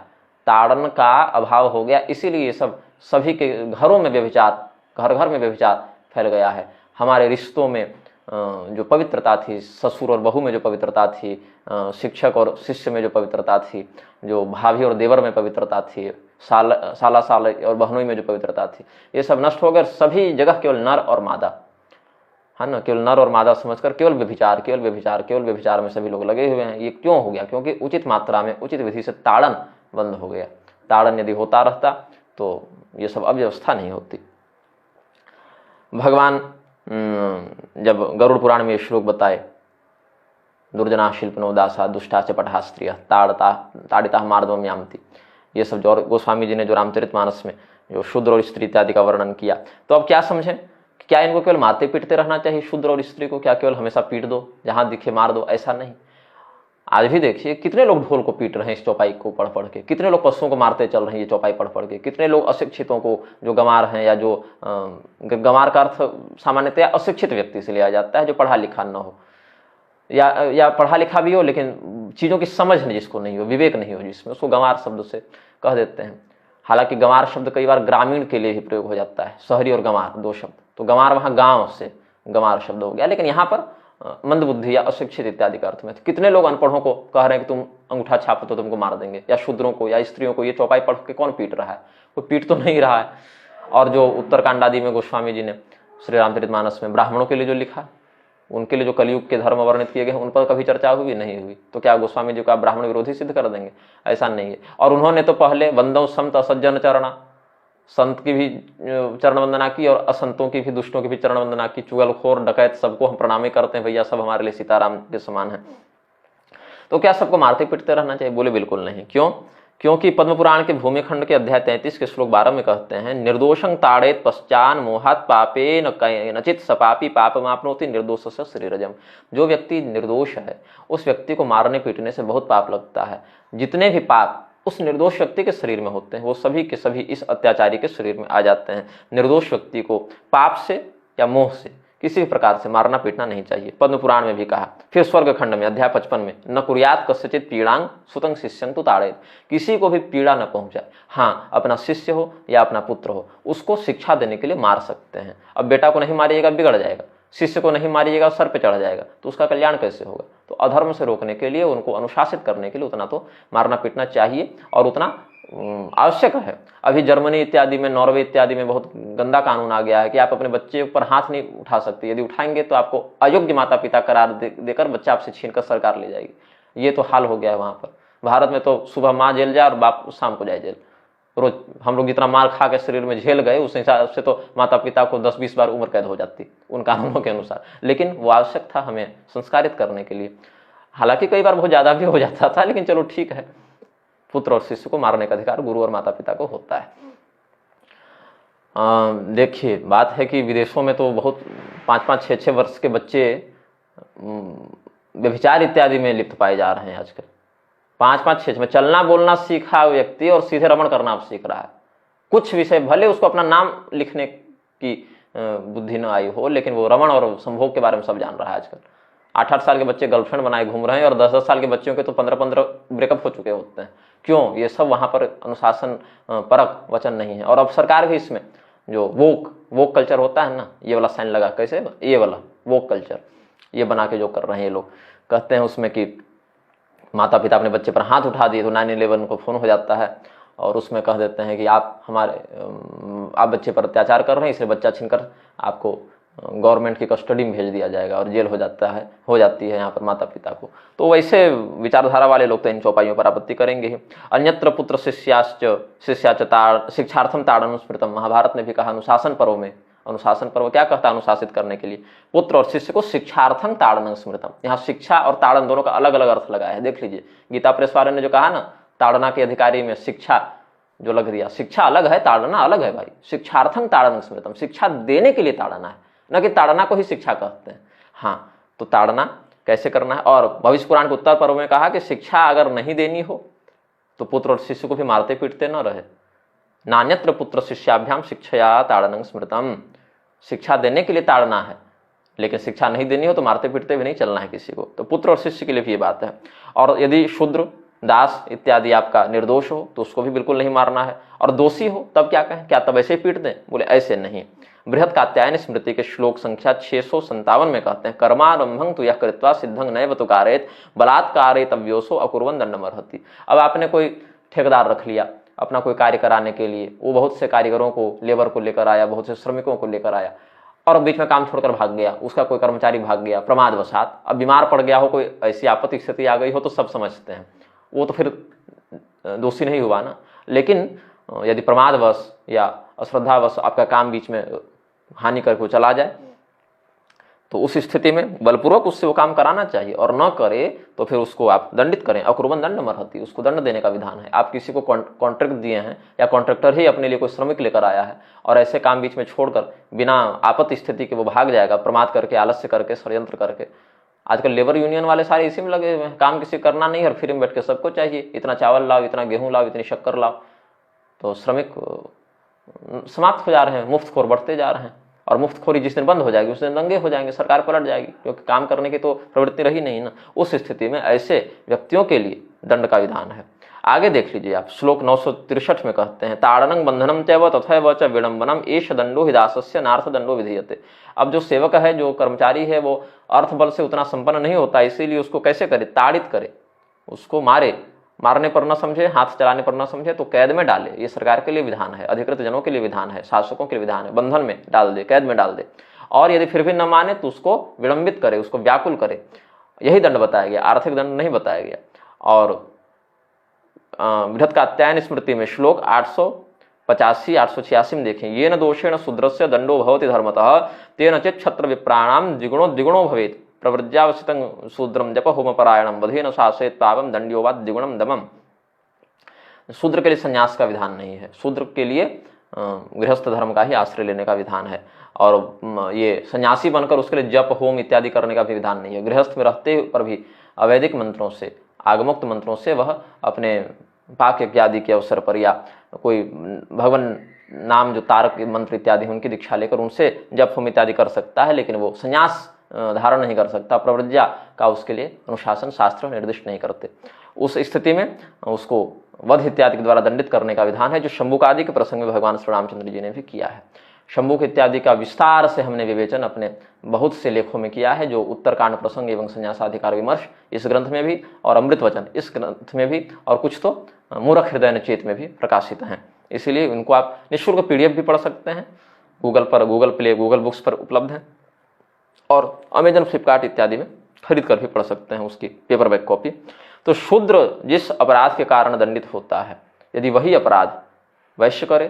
ताड़न का अभाव हो गया, इसीलिए ये सब सभी के घरों में व्यभिचार, घर घर में व्यभिचार फैल गया है। हमारे रिश्तों में जो पवित्रता थी, ससुर और बहू में जो पवित्रता थी, शिक्षक और शिष्य में जो पवित्रता थी, जो भाभी और देवर में पवित्रता थी, साला साल और बहनोई में जो पवित्रता थी, ये सब नष्ट हो गए। सभी जगह केवल नर और मादा, है ना, केवल नर और मादा समझकर केवल व्यभिचार, केवल व्यभिचार, केवल व्यभिचार में सभी लोग लगे हुए हैं। ये क्यों हो गया? क्योंकि उचित मात्रा में, उचित विधि से ताड़न बंद हो गया। ताड़न यदि होता रहता तो ये सब अव्यवस्था नहीं होती। भगवान जब गरुड़ पुराण में ये श्लोक बताए, दुर्जना शिल्पनो दासा दुष्टा च पटहा स्त्रियः ताड़िता मार्दवम यामति, ये सब जो गोस्वामी जी ने जो रामचरितमानस में जो शूद्र और स्त्री इत्यादि का वर्णन किया, तो अब क्या समझें? क्या इनको केवल मारते पीटते रहना चाहिए शूद्र और स्त्री को? क्या केवल हमेशा पीट दो, जहां दिखे मार दो? ऐसा नहीं। आज भी देखिए कितने लोग ढोल को पीट रहे हैं इस चौपाई को पढ़ पढ़ के, कितने लोग पशुओं को मारते चल रहे हैं ये चौपाई पढ़ पढ़ के, कितने लोग अशिक्षितों को, जो गंवार हैं या जो गंवार का अर्थ सामान्यतया अशिक्षित व्यक्ति से लिया जाता है, जो पढ़ा लिखा न हो या पढ़ा लिखा भी हो लेकिन चीज़ों की समझ नहीं जिसको नहीं हो, विवेक नहीं हो जिसमें, उसको गंवार शब्द से कह देते हैं। हालांकि गंवार शब्द कई बार ग्रामीण के लिए ही प्रयोग हो जाता है, शहरी और गंवार दो शब्द, तो गंवार वहाँ गाँव से गंवार शब्द हो गया, लेकिन यहाँ पर मंदबुद्धि या अशिक्षित इत्यादि का अर्थ में। तो कितने लोग अनपढ़ों को कह रहे हैं कि तुम अंगूठा छापो तो तुमको मार देंगे, या शूद्रों को या स्त्रियों को ये चौपाई पढ़ के कौन पीट रहा है? कोई पीट तो नहीं रहा है। और जो उत्तरकांड आदि में गोस्वामी जी ने श्री रामचरितमानस में ब्राह्मणों के लिए जो लिखा, उनके लिए जो कलयुग के धर्म वर्णित किए गए, उन पर कभी चर्चा हुई नहीं हुई, तो क्या गोस्वामी जी को आप ब्राह्मण विरोधी सिद्ध कर देंगे? ऐसा नहीं है। और उन्होंने तो पहले वंदौ संत असज्जन चरणा, संत की भी चरण वंदना की और असंतों की भी, दुष्टों की भी चरण वंदना की। चुगलखोर डकैत सबको हम प्रणाम करते हैं, भैया सब हमारे लिए सीताराम के समान है। तो क्या सबको मारते पीटते रहना चाहिए? बोले बिल्कुल नहीं। क्यों? क्योंकि पद्म पुराण के भूमिखंड के अध्याय 33 के श्लोक 12 में कहते हैं, निर्दोषं ताड़ेत पश्चान मोहात पापे नचित सपापी पापमाप्नोति निर्दोषस्य श्रीरजम। जो व्यक्ति निर्दोष है उस व्यक्ति को मारने पीटने से बहुत पाप लगता है। जितने भी पाप उस निर्दोष व्यक्ति के शरीर में होते हैं वो सभी के सभी इस अत्याचारी के शरीर में आ जाते हैं। निर्दोष व्यक्ति को पाप से या मोह से किसी भी प्रकार से मारना पीटना नहीं चाहिए। पद्म पुराण में भी कहा। फिर स्वर्ग खंड में अध्याय 55 में, न कुर्यात कस्यचित पीड़ांग सुतं शिष्यं तु ताड़ेत, किसी को भी पीड़ा न पहुंचाए। हाँ, अपना शिष्य हो या अपना पुत्र हो, उसको शिक्षा देने के लिए मार सकते हैं। अब बेटा को नहीं मारिएगा बिगड़ जाएगा, शिष्य को नहीं मारिएगा सर पे चढ़ जाएगा, तो उसका कल्याण कैसे होगा? तो अधर्म से रोकने के लिए, उनको अनुशासित करने के लिए उतना तो मारना पीटना चाहिए और उतना आवश्यक है। अभी जर्मनी इत्यादि में, नॉर्वे इत्यादि में बहुत गंदा कानून आ गया है कि आप अपने बच्चे पर हाथ नहीं उठा सकते, यदि उठाएंगे तो आपको अयोग्य माता पिता करार देकर बच्चा आपसे छीनकर सरकार ले जाएगी। ये तो हाल हो गया है वहाँ पर। भारत में तो सुबह माँ जेल जाए और बाप शाम को जाए जेल। रोज हम लोग जितना मार खा के शरीर में झेल गए उस हिसाब से तो माता पिता को 10-20 बार उम्र कैद हो जाती उन कानूनों के अनुसार, लेकिन वो आवश्यक था हमें संस्कारित करने के लिए। हालांकि कई बार बहुत ज़्यादा भी हो जाता था, लेकिन चलो ठीक है, पुत्र और शिष्य को मारने का अधिकार गुरु और माता पिता को होता है। देखिए बात है कि विदेशों में तो बहुत 5-5, 6-6 वर्ष के बच्चे व्यभिचार इत्यादि में लिप्त पाए जा रहे हैं आजकल। 5-5, 6 में चलना बोलना सीखा व्यक्ति और सीधे रमण करना अब सीख रहा है। कुछ विषय भले उसको अपना नाम लिखने की बुद्धि न आई हो, लेकिन वो रमण और संभोग के बारे में सब जान रहा है आजकल। 8-8 साल के बच्चे गर्लफ्रेंड बनाए घूम रहे हैं और 10-10 साल के बच्चों के तो 15-15 ब्रेकअप हो चुके होते हैं। क्यों? ये सब वहाँ पर अनुशासन परक वचन नहीं है। और अब सरकार भी इसमें जो वोक कल्चर होता है ना, ये वाला साइन लगा, कैसे, ये वाला वोक कल्चर ये बना के जो कर रहे हैं ये लोग, कहते हैं उसमें कि माता पिता अपने बच्चे पर हाथ उठा दिए तो 911 को फ़ोन हो जाता है और उसमें कह देते हैं कि आप बच्चे पर अत्याचार कर रहे हैं, इसलिए बच्चा छीनकर आपको गवर्नमेंट की कस्टडी में भेज दिया जाएगा और जेल हो जाती है यहाँ पर माता पिता को। तो वैसे विचारधारा वाले लोग तो इन चौपाइयों पर आपत्ति करेंगे ही। अन्यत्र पुत्र शिष्याच शिक्षार्थम ताड़न स्मृतम, महाभारत ने भी कहा अनुशासन पर्व में। अनुशासन पर्व क्या कहता है? अनुशासित करने के लिए पुत्र और शिष्य को शिक्षार्थम ताड़न स्मृतम। यहाँ शिक्षा और ताड़न दोनों का अलग अलग अर्थ लगाया है। देख लीजिए गीता प्रेस वाले ने जो कहा ना, ताड़ना के अधिकारी में शिक्षा जो लग दिया, शिक्षा अलग है ताड़ना अलग है भाई। शिक्षार्थम ताड़न स्मृतम, शिक्षा देने के लिए ताड़ना है, न कि ताड़ना को ही शिक्षा कहते हैं। हाँ, तो ताड़ना कैसे करना है। और भविष्य पुराण के उत्तर पर्व में कहा कि शिक्षा अगर नहीं देनी हो तो पुत्र और शिष्य को भी मारते पीटते न रहे। नान्यत्र पुत्र शिष्याभ्याम शिक्षया ताड़नं स्मृतम, शिक्षा देने के लिए ताड़ना है, लेकिन शिक्षा नहीं देनी हो तो मारते पीटते भी नहीं चलना है किसी को। तो पुत्र और शिष्य के लिए भी ये बात है। और यदि शूद्र दास इत्यादि आपका निर्दोष हो तो उसको भी बिल्कुल नहीं मारना है, और दोषी हो तब क्या कहें, क्या तब ऐसे ही पीट दें? बोले ऐसे नहीं। बृहत कात्यायन स्मृति के श्लोक संख्या 657 में कहते हैं, कर्मारंभं तु यः कृत्वा सिद्धं नैव तु कारयेत् बलात्कारेतव्योऽसो अकुर्वन् दण्डमर्हति। अब आपने कोई ठेकेदार रख लिया अपना कोई कार्य कराने के लिए, वो बहुत से कारीगरों को, लेबर को लेकर आया, बहुत से श्रमिकों को लेकर आया, और बीच में काम छोड़कर भाग गया, उसका कोई कर्मचारी भाग गया प्रमादवशात, अब बीमार पड़ गया हो, कोई ऐसी आपत्ति स्थिति आ गई हो, तो सब समझते हैं वो तो फिर दोषी नहीं हुआ ना। लेकिन यदि प्रमादवश या अश्रद्धावश आपका काम बीच में हानि करके चला जाए, तो उस स्थिति में बलपूर्वक उससे वो काम कराना चाहिए, और न करे तो फिर उसको आप दंडित करें। अकुर्वन् दण्डमर्हति, उसको दंड देने का विधान है। आप किसी को कॉन्ट्रैक्ट दिए हैं, या कॉन्ट्रैक्टर ही अपने लिए कोई श्रमिक लेकर आया है और ऐसे काम बीच में छोड़कर बिना आपत्ति स्थिति के वो भाग जाएगा, प्रमाद करके, आलस्य करके, षड्यंत्र करके। आजकल लेबर यूनियन वाले सारे इसी में लगे हुए हैं, काम किसी करना नहीं, और फ्री में बैठ के सबको चाहिए, इतना चावल लाओ, इतना गेहूं लाओ, इतनी शक्कर लाओ। तो श्रमिक समाप्त हो जा रहे हैं, मुफ्तखोर बढ़ते जा रहे हैं, और मुफ्तखोरी जिस दिन बंद हो जाएगी उस दिन दंगे हो जाएंगे, सरकार पलट जाएगी, क्योंकि काम करने की तो प्रवृत्ति रही नहीं ना। उस स्थिति में ऐसे व्यक्तियों के लिए दंड का विधान है। आगे देख लीजिए आप, श्लोक 963 में कहते हैं, ताड़नं बंधनं चैव तथैव च विडंबनम एष दंडो हि दासस्य नार्थ दंडो विधीयते। अब जो सेवक है, जो कर्मचारी है, वो अर्थ बल से उतना संपन्न नहीं होता, इसीलिए उसको कैसे करे, ताड़ित करे, उसको मारे, मारने पर न समझे, हाथ चलाने पर न समझे तो कैद में डाले। ये सरकार के लिए विधान है, अधिकृत जनों के लिए विधान है, शासकों के लिए विधान है, बंधन में डाल दे, कैद में डाल दे। और यदि फिर भी न माने तो उसको विलंबित करे, उसको व्याकुल करे, यही दंड बताया गया, आर्थिक दंड नहीं बताया गया। और बृहत कात्यायन स्मृति में श्लोक 885 886 में देखें, येन दोषेण शूद्रस्य दंडो भवति धर्मतः तेन चेत् क्षत्र विप्राणाम द्विगुणो भवेत् प्रवृज्यावसितं शूद्रम जप होम परायणम वधेन शासयेत् पापम दंड्यो वा द्विगुणम दमम। शूद्र के लिए संन्यास का विधान नहीं है, शूद्र के लिए गृहस्थ धर्म का ही आश्रय लेने का विधान है। और ये सन्यासी बनकर उसके लिए जप होम इत्यादि करने का भी विधान नहीं है। गृहस्थ में रहते पर भी अवैदिक मंत्रों से, आगमुक्त मंत्रों से वह अपने पाक इत्यादि के अवसर पर, या कोई भगवान नाम जो तारक मंत्र इत्यादि हैं उनकी दीक्षा लेकर उनसे जप होम इत्यादि कर सकता है, लेकिन वो संन्यास धारण नहीं कर सकता। प्रवृज्जा का उसके लिए अनुशासन शास्त्र निर्दिष्ट नहीं करते। उस स्थिति में उसको वध इत्यादि के द्वारा दंडित करने का विधान है, जो शंबुक आदि के प्रसंग में भगवान श्री रामचंद्र जी ने भी किया है। शंबुक इत्यादि का विस्तार से हमने विवेचन अपने बहुत से लेखों में किया है, जो उत्तरकांड प्रसंग एवं संन्यासाधिकार विमर्श इस ग्रंथ में भी, और अमृत वचन इस ग्रंथ में भी, और कुछ तो मूर्ख हृदय चेत में भी प्रकाशित हैं। इसीलिए इनको आप निःशुल्क PDF भी पढ़ सकते हैं, गूगल पर, गूगल प्ले, गूगल बुक्स पर उपलब्ध हैं, और अमेजन, फ्लिपकार्ट इत्यादि में खरीद कर भी पढ़ सकते हैं उसकी पेपरबैक कॉपी। तो शूद्र जिस अपराध के कारण दंडित होता है, यदि वही अपराध वैश्य करे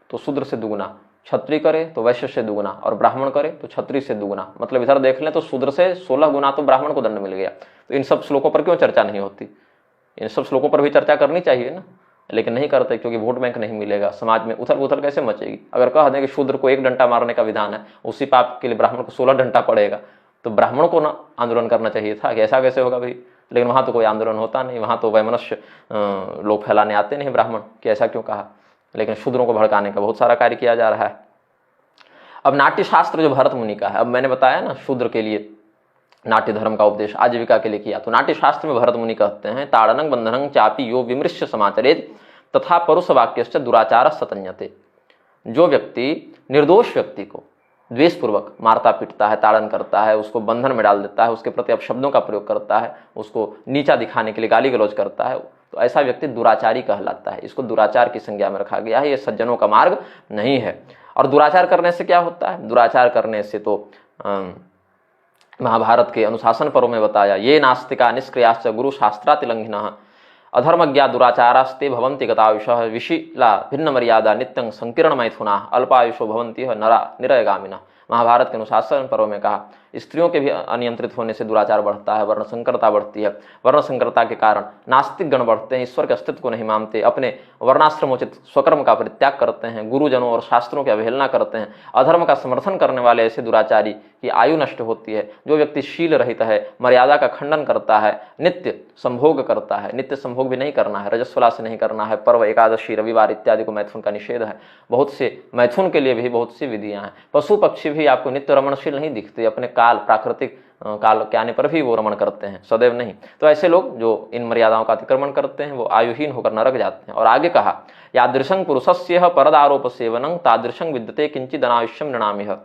तो शूद्र से दुगुना, क्षत्रिय करे तो वैश्य से दुगुना, और ब्राह्मण करे तो क्षत्रिय से दुगुना। मतलब इधर देख लें तो शूद्र से 16 गुना तो ब्राह्मण को दंड मिल गया। तो इन सब श्लोकों पर क्यों चर्चा नहीं होती? इन सब श्लोकों पर भी चर्चा करनी चाहिए ना, लेकिन नहीं करते, क्योंकि वोट बैंक नहीं मिलेगा, समाज में उथल पुथल कैसे मचेगी। अगर कह दें कि शूद्र को 1 डंडा मारने का विधान है, उसी पाप के लिए ब्राह्मण को 16 डंडा पड़ेगा, तो ब्राह्मण को ना आंदोलन करना चाहिए था कि ऐसा कैसे होगा भाई। लेकिन वहाँ तो कोई आंदोलन होता नहीं, वहाँ तो वैमनस्य लोग फैलाने आते नहीं ब्राह्मण कि ऐसा क्यों कहा, लेकिन शूद्रों को भड़काने का बहुत सारा कार्य किया जा रहा है। अब नाट्य शास्त्र जो भरत मुनि का है, अब मैंने बताया ना शूद्र के लिए नाट्य धर्म का उपदेश आजीविका के लिए किया, तो नाट्य शास्त्र में भरत मुनि कहते हैं, ताड़नं बंधनं चापि यो विमृश्य समाचरेत् तथा परुष वाक्यश्च दुराचार सतन्यते। जो व्यक्ति निर्दोष व्यक्ति को द्वेषपूर्वक मारता पीटता है, ताड़न करता है, उसको बंधन में डाल देता है, उसके प्रति अपशब्दों का प्रयोग करता है, उसको नीचा दिखाने के लिए गाली गलौज करता है, तो ऐसा व्यक्ति दुराचारी कहलाता है। इसको दुराचार की संज्ञा में रखा गया है, ये सज्जनों का मार्ग नहीं है। और दुराचार करने से क्या होता है? दुराचार करने से तो महाभारत के अनुशासन पर्व में बताया, ये नास्तिका निष्क्रियाश्च गुरु शास्त्रातिलंघिनः अधर्मज्ञा दुराचारास्ते भवन्ति गतायुषः विशीला भिन्न मर्यादा नित्यं संकीर्ण मैथुना अल्पायुषो भवन्ति नरा निरयगामिनः। महाभारत के अनुशासन पर्व में कहा, स्त्रियों के भी अनियंत्रित होने से दुराचार बढ़ता है, वर्ण संकरता बढ़ती है। वर्ण संकरता के कारण नास्तिक गण बढ़ते हैं, ईश्वर के अस्तित्व को नहीं मानते, अपने वर्णाश्रमोचित स्वकर्म का परित्याग करते हैं, गुरुजनों और शास्त्रों की अवहेलना करते हैं। अधर्म का समर्थन करने वाले ऐसे दुराचारी की आयु नष्ट होती है। जो व्यक्ति शील रहित है, मर्यादा का खंडन करता है, नित्य संभोग करता है, नित्य संभोग भी नहीं करना है, रजस्वला से नहीं करना है, पर्व एकादशी रविवार इत्यादि को मैथुन का निषेध है। बहुत से मैथुन के लिए भी बहुत सी विधियां हैं। पशु पक्षी भी आपको नित्य रमणशील नहीं दिखते, अपने काल प्राकृतिक काल के आने पर भी वो रमण करते हैं, सदैव नहीं। तो ऐसे लोग जो इन मर्यादाओं का अतिक्रमण करते हैं वो आयुहीन होकर नरक जाते हैं। और आगे कहा, यादृशं पुरुषस्य परदारोप सेवनं तादृशं विद्यते किंचिद अनायुष्यम नृणामिह।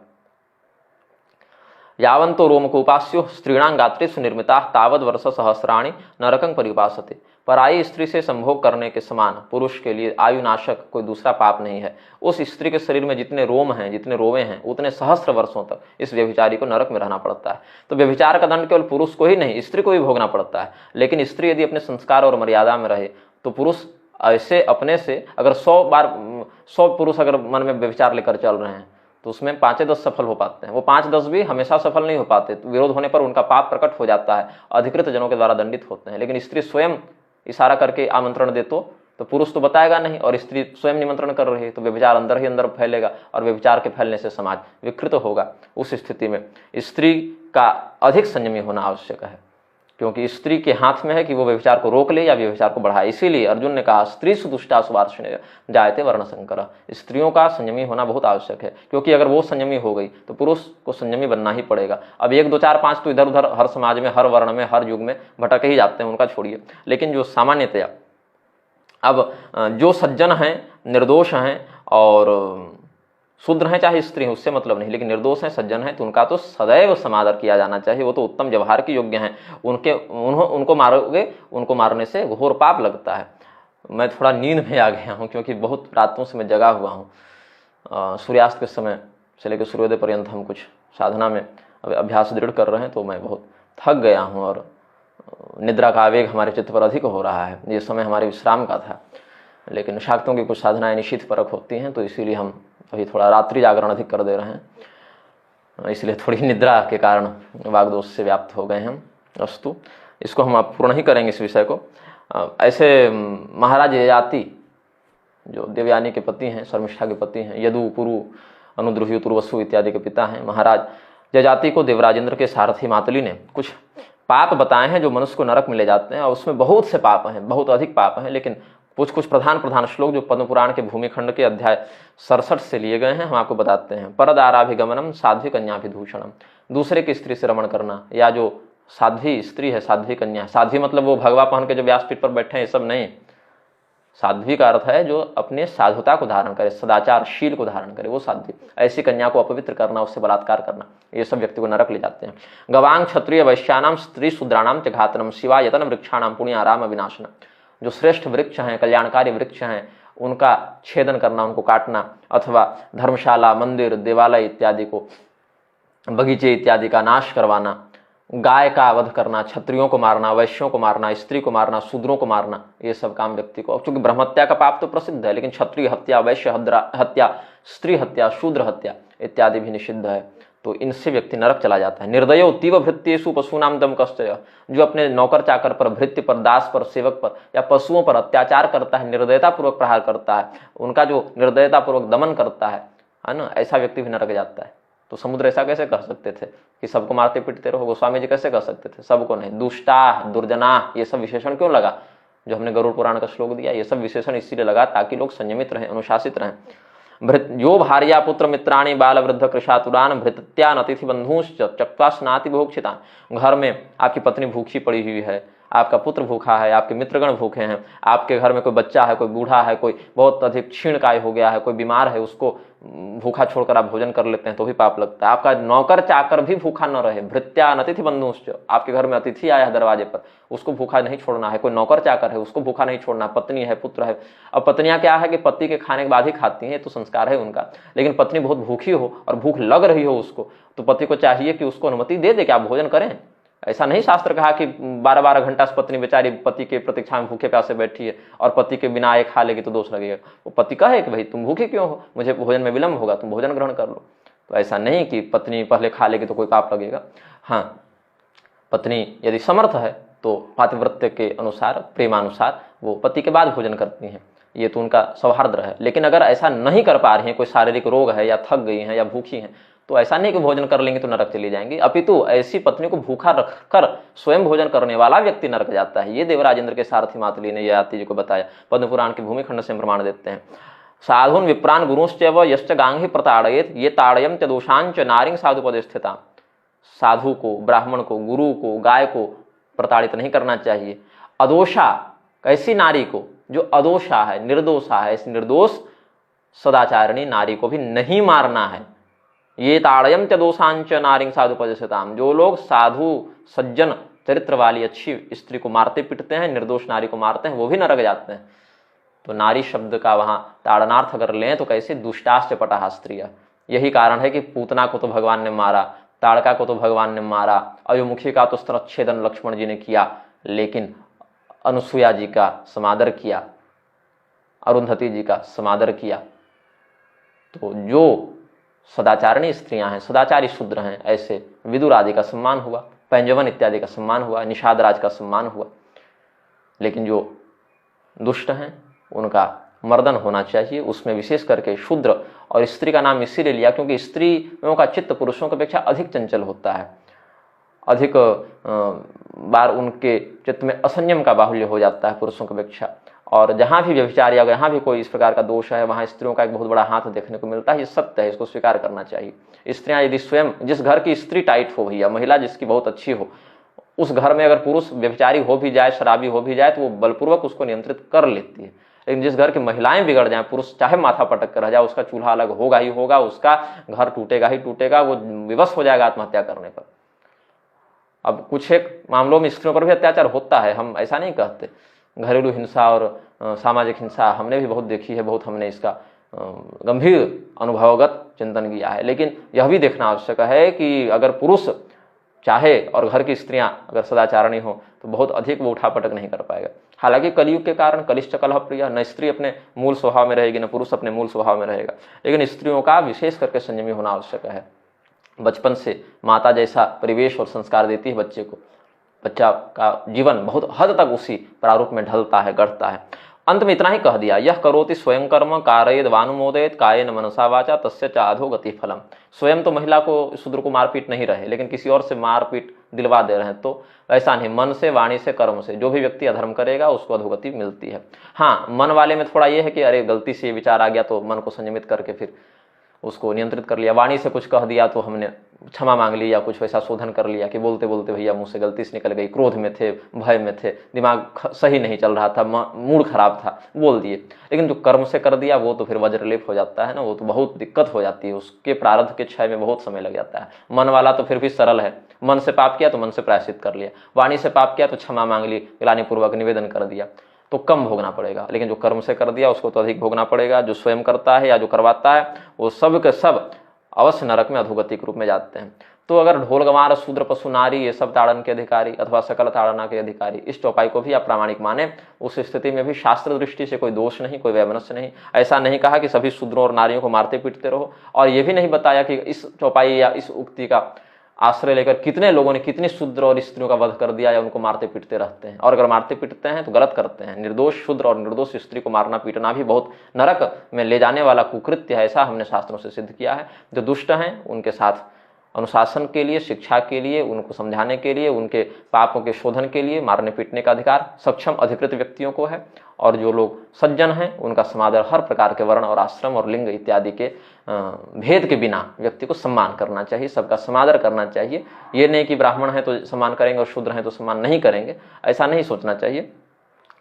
यावन्तो रोमकोपास्यो स्त्रीणां गात्रेषु निर्मिता तावद वर्ष सहस्राणि नरकं परिपासते। पराई स्त्री से संभोग करने के समान पुरुष के लिए आयुनाशक कोई दूसरा पाप नहीं है। उस स्त्री के शरीर में जितने रोम हैं, जितने रोवे हैं, उतने सहस्त्र वर्षों तक इस व्यभिचारी को नरक में रहना पड़ता है। तो व्यभिचार का दंड केवल पुरुष को ही नहीं, स्त्री को भी भोगना पड़ता है। लेकिन स्त्री यदि अपने संस्कार और मर्यादा में रहे तो पुरुष ऐसे अपने से अगर 100 पुरुष अगर मन में व्यभिचार लेकर चल रहे हैं तो उसमें 5-10 सफल हो पाते हैं। वो 5-10 भी हमेशा सफल नहीं हो पाते, तो विरोध होने पर उनका पाप प्रकट हो जाता है, अधिकृत जनों के द्वारा दंडित होते हैं। लेकिन स्त्री स्वयं इशारा करके आमंत्रण दे तो पुरुष तो बताएगा नहीं, और स्त्री स्वयं निमंत्रण कर रही है तो व्यभिचार अंदर ही अंदर फैलेगा, और व्यभिचार के फैलने से समाज विकृत होगा। उस स्थिति में स्त्री का अधिक संयमी होना आवश्यक है, क्योंकि स्त्री के हाथ में है कि वो व्यभिचार को रोक ले या व्यभिचार को बढ़ाए। इसीलिए अर्जुन ने कहा, स्त्री सुदुष्टा सुवार्ष्णेय जायते वर्णशंकर। स्त्रियों का संयमी होना बहुत आवश्यक है, क्योंकि अगर वो संयमी हो गई तो पुरुष को संयमी बनना ही पड़ेगा। अब 1, 2, 4, 5 तो इधर उधर हर समाज में, हर वर्ण में, हर युग में भटक ही जाते हैं, उनका छोड़िए। लेकिन जो सामान्यतया अब जो सज्जन हैं, निर्दोष हैं और शूद्र हैं चाहे स्त्री हैं, उससे मतलब नहीं, लेकिन निर्दोष हैं, सज्जन हैं, तो उनका तो सदैव समादर किया जाना चाहिए। वो तो उत्तम व्यवहार के योग्य हैं। उनको मारोगे, उनको मारने से घोर पाप लगता है। मैं थोड़ा नींद में आ गया हूँ, क्योंकि बहुत रातों से मैं जगा हुआ हूँ। सूर्यास्त के समय से लेकर सूर्योदय पर्यंत हम कुछ साधना में अभ्यास दृढ़ कर रहे हैं, तो मैं बहुत थक गया हूँ और निद्रा का आवेग हमारे चित्त पर अधिक हो रहा है। ये समय हमारे विश्राम का था, लेकिन शाक्तों की कुछ साधनाएं निश्चित परक होती हैं, तो इसीलिए हम अभी थोड़ा रात्रि जागरण अधिक कर दे रहे हैं, इसलिए थोड़ी निद्रा के कारण वागदोष से व्याप्त हो गए हैं। अस्तु, इसको हम अब पूर्ण ही करेंगे इस विषय को। ऐसे महाराज ययाति जो देवयानी के पति हैं, शर्मिष्ठा के पति हैं, यदु, पुरु, अनुद्रुहि, तुर्वसु इत्यादि के पिता हैं, महाराज ययाति को देवराजेंद्र के सारथी मातली ने कुछ पाप बताए हैं जो मनुष्य को नरक में ले जाते हैं। और उसमें बहुत से पाप हैं, बहुत अधिक पाप हैं, लेकिन कुछ प्रधान श्लोक जो पद्म पुराण के भूमिखंड के अध्याय 67 से लिए गए हैं, हम आपको बताते हैं। परदाराभिगमनम साध्वी कन्याभिदूषणम, दूसरे की स्त्री से रमण करना, या जो साध्वी स्त्री है, साध्वी कन्या, साध्वी मतलब वो भगवा पहन के जो व्यासपीठ पर बैठे हैं, ये सब नहीं। साध्वी का अर्थ है जो अपने साधुता को धारण करे, सदाचार शील को धारण करे, वो साध्वी। ऐसी कन्या को अपवित्र करना, उससे बलात्कार करना, ये सब व्यक्ति को नरक ले जाते हैं। गवांग क्षत्रिय वैश्यानाम स्त्री शूद्राणाम च घातनम शिवा यतन वृक्षाणाम पुण्याराम विनाशनम, जो श्रेष्ठ वृक्ष हैं, कल्याणकारी वृक्ष हैं, उनका छेदन करना, उनको काटना, अथवा धर्मशाला, मंदिर, देवालय इत्यादि को, बगीचे इत्यादि का नाश करवाना, गाय का वध करना, क्षत्रियों को मारना, वैश्यों को मारना, स्त्री को मारना, शूद्रों को मारना, ये सब काम व्यक्ति को, चूंकि ब्रह्महत्या का पाप तो प्रसिद्ध है, लेकिन क्षत्रिय हत्या, वैश्य हत्या, स्त्री हत्या, शूद्र हत्या इत्यादि भी निषिद्ध है, तो इनसे व्यक्ति नरक चला जाता है। निर्दयो तीव भृत्येषु पशूनाम दम कष्टय, जो अपने नौकर चाकर पर, भृत्य पर, दास पर, सेवक पर या पशुओं पर अत्याचार करता है, निर्दयतापूर्वक प्रहार करता है, उनका जो निर्दयतापूर्वक दमन करता है ना, ऐसा व्यक्ति भी नरक जाता है। तो समुद्र ऐसा कैसे कर सकते थे कि सबको मारते पीटते रहो? गोस्वामी जी कैसे कर सकते थे? सबको नहीं, दुष्टा, दुर्जना, ये सब विशेषण क्यों लगा जो हमने गरुड़ पुराण का श्लोक दिया? ये सब विशेषण इसीलिए लगा ताकि लोग संयमित रहें, अनुशासित रहें। यो भार्या पुत्र मित्राणी बाल वृद्ध कृशातुरान भृत्यान अतिथि बंधुश्च चक्वा स्नाति भोक्षितान, घर में आपकी पत्नी भूखी पड़ी हुई है, आपका पुत्र भूखा है, आपके मित्रगण भूखे हैं, आपके घर में कोई बच्चा है, कोई बूढ़ा है, कोई बहुत अधिक क्षीणकाय हो गया है, कोई बीमार है, उसको भूखा छोड़कर आप भोजन कर लेते हैं तो भी पाप लगता है। आपका नौकर चाकर भी भूखा न रहे, भृत्यान अतिथि बंधुश्च, आपके घर में अतिथि आया है दरवाजे पर, उसको भूखा नहीं छोड़ना है, कोई नौकर चाकर है उसको भूखा नहीं छोड़ना, पत्नी है, पुत्र है। अब पत्नियां क्या है कि पति के खाने के बाद ही खाती हैं, तो संस्कार है उनका, लेकिन पत्नी बहुत भूखी हो और भूख लग रही हो उसको, तो पति को चाहिए कि उसको अनुमति दे दे कि आप भोजन करें। ऐसा नहीं शास्त्र कहा कि 12-12 घंटा पत्नी बेचारी पति के प्रतीक्षा में भूखे प्यासे बैठी है और पति के बिना आए खा लेगी तो दोष लगेगा। वो पति कहे कि भाई तुम भूखे क्यों हो, मुझे भोजन में विलंब होगा, तुम भोजन ग्रहण कर लो। तो ऐसा नहीं कि पत्नी पहले खा लेगी तो कोई पाप लगेगा। हाँ, पत्नी यदि समर्थ है तो पातिव्रत्य के अनुसार, प्रेमानुसार वो पति के बाद भोजन करती हैं, ये तो उनका सौहार्द है। लेकिन अगर ऐसा नहीं कर पा रही हैं, कोई शारीरिक रोग है या थक गई हैं या भूखी हैं, तो ऐसा नहीं कि भोजन कर लेंगे तो नरक चली जाएंगी, अपितु ऐसी पत्नी को भूखा रखकर स्वयं भोजन करने वाला व्यक्ति नरक जाता है। ये देवराजेंद्र के सारथी मातली ने ययाति जी को बताया, पद्म पुराण के भूमिखंड से प्रमाण देते हैं। साधुन विप्रान गुरुश्चैव यश्च गांघि प्रताड़येत ये ताड़यम च दोषांच नारिंग साधुपदे स्थिता, साधु को, ब्राह्मण को, गुरु को, गाय को प्रताड़ित नहीं करना चाहिए। अदोषा, ऐसी नारी को जो अदोषा है, निर्दोषा है, इस निर्दोष सदाचारिणी नारी को भी नहीं मारना है। ये ताड़यम च दोषांच नारिंग साधु पजसताम, जो लोग साधु सज्जन चरित्र वाली अच्छी स्त्री को मारते पीटते हैं, निर्दोष नारी को मारते हैं, वो भी नरक जाते हैं। तो नारी शब्द का वहां ताड़नार्थ अगर लें तो कैसे दुष्टाश्च पटाह स्त्रियः। यही कारण है कि पूतना को तो भगवान ने मारा, ताड़का को तो भगवान ने मारा, अयोमुखी का तो स्तनच्छेदन लक्ष्मण जी ने किया, लेकिन अनुसुया जी का समादर किया, अरुंधति जी का समादर किया। तो जो सदाचारिणी स्त्रियां हैं, सदाचारी शूद्र हैं, ऐसे विदुर आदि का सम्मान हुआ, पैंजवन इत्यादि का सम्मान हुआ, निषाद राज का सम्मान हुआ। लेकिन जो दुष्ट हैं उनका मर्दन होना चाहिए। उसमें विशेष करके शूद्र और स्त्री का नाम इसीलिए लिया क्योंकि स्त्रियों का चित्त पुरुषों की अपेक्षा अधिक चंचल होता है, अधिक बार उनके चित्त में असंयम का बाहुल्य हो जाता है पुरुषों की अपेक्षा। और जहाँ भी व्यभिचार या जहाँ भी कोई इस प्रकार का दोष है वहाँ स्त्रियों का एक बहुत बड़ा हाथ देखने को मिलता है। ये सत्य है, इसको स्वीकार करना चाहिए। स्त्रियाँ यदि स्वयं, जिस घर की स्त्री टाइट हो भैया, महिला जिसकी बहुत अच्छी हो, उस घर में अगर पुरुष व्यभिचारी हो भी जाए, शराबी हो भी जाए, तो वो बलपूर्वक उसको नियंत्रित कर लेती है। लेकिन जिस घर की महिलाएं बिगड़ जाएं, पुरुष चाहे माथा पटक कर रह जाए, उसका चूल्हा अलग होगा ही होगा, उसका घर टूटेगा ही टूटेगा, वो विवश हो जाएगा आत्महत्या करने पर। अब कुछ एक मामलों में स्त्रियों पर भी अत्याचार होता है, हम ऐसा नहीं कहते। घरेलू हिंसा और सामाजिक हिंसा हमने भी बहुत देखी है, बहुत हमने इसका गंभीर अनुभवगत चिंतन किया है। लेकिन यह भी देखना आवश्यक है कि अगर पुरुष चाहे और घर की स्त्रियां अगर सदाचारणी हो तो बहुत अधिक वो उठापटक नहीं कर पाएगा। हालांकि कलयुग के कारण कलिष्ठ कलह प्रिय, न स्त्री अपने मूल स्वभाव में रहेगी न पुरुष अपने मूल स्वभाव में रहेगा। लेकिन स्त्रियों का विशेष करके संयमी होना आवश्यक है। बचपन से माता जैसा परिवेश और संस्कार देती है बच्चे को, बच्चा का जीवन बहुत हद तक उसी प्रारूप में ढलता है, गढ़ता है। अंत में इतना ही कह दिया, यह करोति स्वयं कर्म कारयेद वानुमोदेत कायेन मनसा वाचा तस्य च अधोगति फलम। स्वयं तो महिला को, शूद्र को मारपीट नहीं रहे, लेकिन किसी और से मारपीट दिलवा दे रहे हैं, तो ऐसा नहीं। मन से, वाणी से, कर्म से जो भी व्यक्ति अधर्म करेगा उसको अधोगति मिलती है। हाँ, मन वाले में थोड़ा ये है कि अरे गलती से ये विचार आ गया तो मन को संयमित करके फिर उसको नियंत्रित कर लिया। वाणी से कुछ कह दिया तो हमने क्षमा मांग ली या कुछ वैसा शोधन कर लिया कि बोलते बोलते भैया मुंह से गलती से निकल गई, क्रोध में थे, भय में थे, दिमाग सही नहीं चल रहा था, मूड खराब था, बोल दिए। लेकिन जो कर्म से कर दिया वो तो फिर वज्रलेप हो जाता है ना, वो तो बहुत दिक्कत हो जाती है, उसके प्रारब्ध के क्षय में बहुत समय लग जाता है। मन वाला तो फिर भी सरल है, मन से पाप किया तो मन से प्रायश्चित कर लिया, वाणी से पाप किया तो क्षमा मांग ली, ग्लानिपूर्वक निवेदन कर दिया, तो कम भोगना पड़ेगा। लेकिन जो कर्म से कर दिया उसको तो अधिक भोगना पड़ेगा। जो स्वयं करता है या जो करवाता है वो सब के सब अवश्य नरक में अधोगति के रूप में जाते हैं। तो अगर ढोल गंवार शूद्र पशु नारी ये सब ताड़न के अधिकारी अथवा सकल ताड़ना के अधिकारी, इस चौपाई को भी आप प्रामाणिक माने, उस स्थिति में भी शास्त्र दृष्टि से कोई दोष नहीं, कोई वैमनस्य नहीं। ऐसा नहीं कहा कि सभी शूद्रों और नारियों को मारते पीटते रहो, और ये भी नहीं बताया कि इस चौपाई या इस उक्ति का आश्रय लेकर कितने लोगों ने कितने शूद्र और स्त्रियों का वध कर दिया या उनको मारते पीटते रहते हैं। और अगर मारते पीटते हैं तो गलत करते हैं। निर्दोष शूद्र और निर्दोष स्त्री को मारना पीटना भी बहुत नरक में ले जाने वाला कुकृत्य है, ऐसा हमने शास्त्रों से सिद्ध किया है। जो दुष्ट हैं उनके साथ अनुशासन के लिए, शिक्षा के लिए, उनको समझाने के लिए, उनके पापों के शोधन के लिए मारने पीटने का अधिकार सक्षम अधिकृत व्यक्तियों को है। और जो लोग सज्जन हैं उनका समादर हर प्रकार के वर्ण और आश्रम और लिंग इत्यादि के भेद के बिना व्यक्ति को सम्मान करना चाहिए, सबका समादर करना चाहिए। ये नहीं कि ब्राह्मण है तो सम्मान करेंगे और शूद्र हैं तो सम्मान नहीं करेंगे, ऐसा नहीं सोचना चाहिए।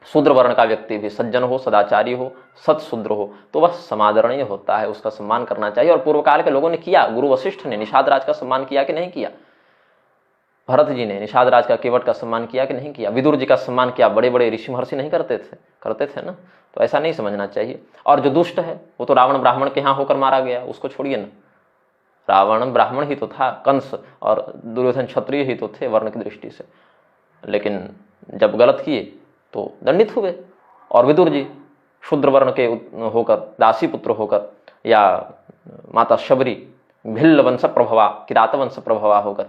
शूद्र वर्ण का व्यक्ति भी सज्जन हो, सदाचारी हो, सत्शूद्र हो तो वह समादरणीय होता है, उसका सम्मान करना चाहिए। और पूर्व काल के लोगों ने किया। गुरु वशिष्ठ ने निषाद राज का सम्मान किया कि नहीं किया? भरत जी ने निषाद राज का, केवट का सम्मान किया कि नहीं किया? विदुर जी का सम्मान किया। बड़े बड़े ऋषि महर्षि नहीं करते थे ना, तो ऐसा नहीं समझना चाहिए। और जो दुष्ट है वो तो रावण ब्राह्मण के यहाँ होकर मारा गया, उसको छोड़िए ना। रावण ब्राह्मण ही तो था, कंस और दुर्योधन क्षत्रिय ही तो थे वर्ण की दृष्टि से, लेकिन जब गलत किए तो दंडित हुए। और विदुर जी शूद्र वर्ण के होकर, दासी पुत्र होकर, या माता शबरी भिल्ल वंश प्रभवा, किरात वंश प्रभवा होकर,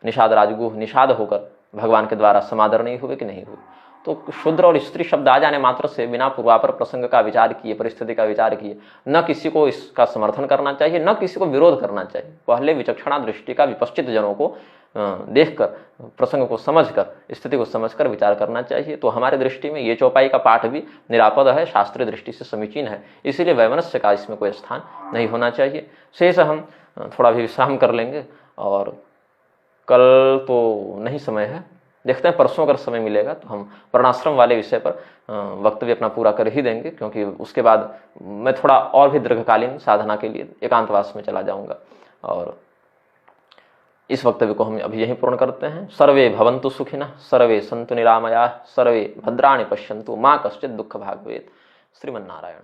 निषाद राजगुह निषाद होकर भगवान के द्वारा समादर नहीं हुए कि नहीं हुए। तो शूद्र और स्त्री शब्द आ जाने मात्र से बिना पूर्वापर प्रसंग का विचार किए, परिस्थिति का विचार किए, न किसी को इसका समर्थन करना चाहिए, न किसी को विरोध करना चाहिए। पहले विचक्षणा दृष्टि का विपश्चित जनों को देखकर, प्रसंग को समझकर, स्थिति को समझकर विचार करना चाहिए। तो हमारे दृष्टि में ये चौपाई का पाठ भी निरापद है, शास्त्रीय दृष्टि से समीचीन है, इसीलिए वैमनस्य का इसमें कोई स्थान नहीं होना चाहिए। शेष हम थोड़ा भी विश्राम कर लेंगे और कल तो नहीं समय है, देखते हैं परसों अगर समय मिलेगा तो हम वर्णाश्रम वाले विषय पर वक्तव्य अपना पूरा कर ही देंगे, क्योंकि उसके बाद मैं थोड़ा और भी दीर्घकालीन साधना के लिए एकांतवास में चला जाऊंगा। और इस वक्तव्य को हम अभी यहीं पूर्ण करते हैं। सर्वे भवन्तु सुखिनः, सर्वे सन्तु निरामयाः, सर्वे भद्राणि पश्यन्तु, माँ कश्चित् दुःख भाग् भवेत्। श्रीमन्नारायण।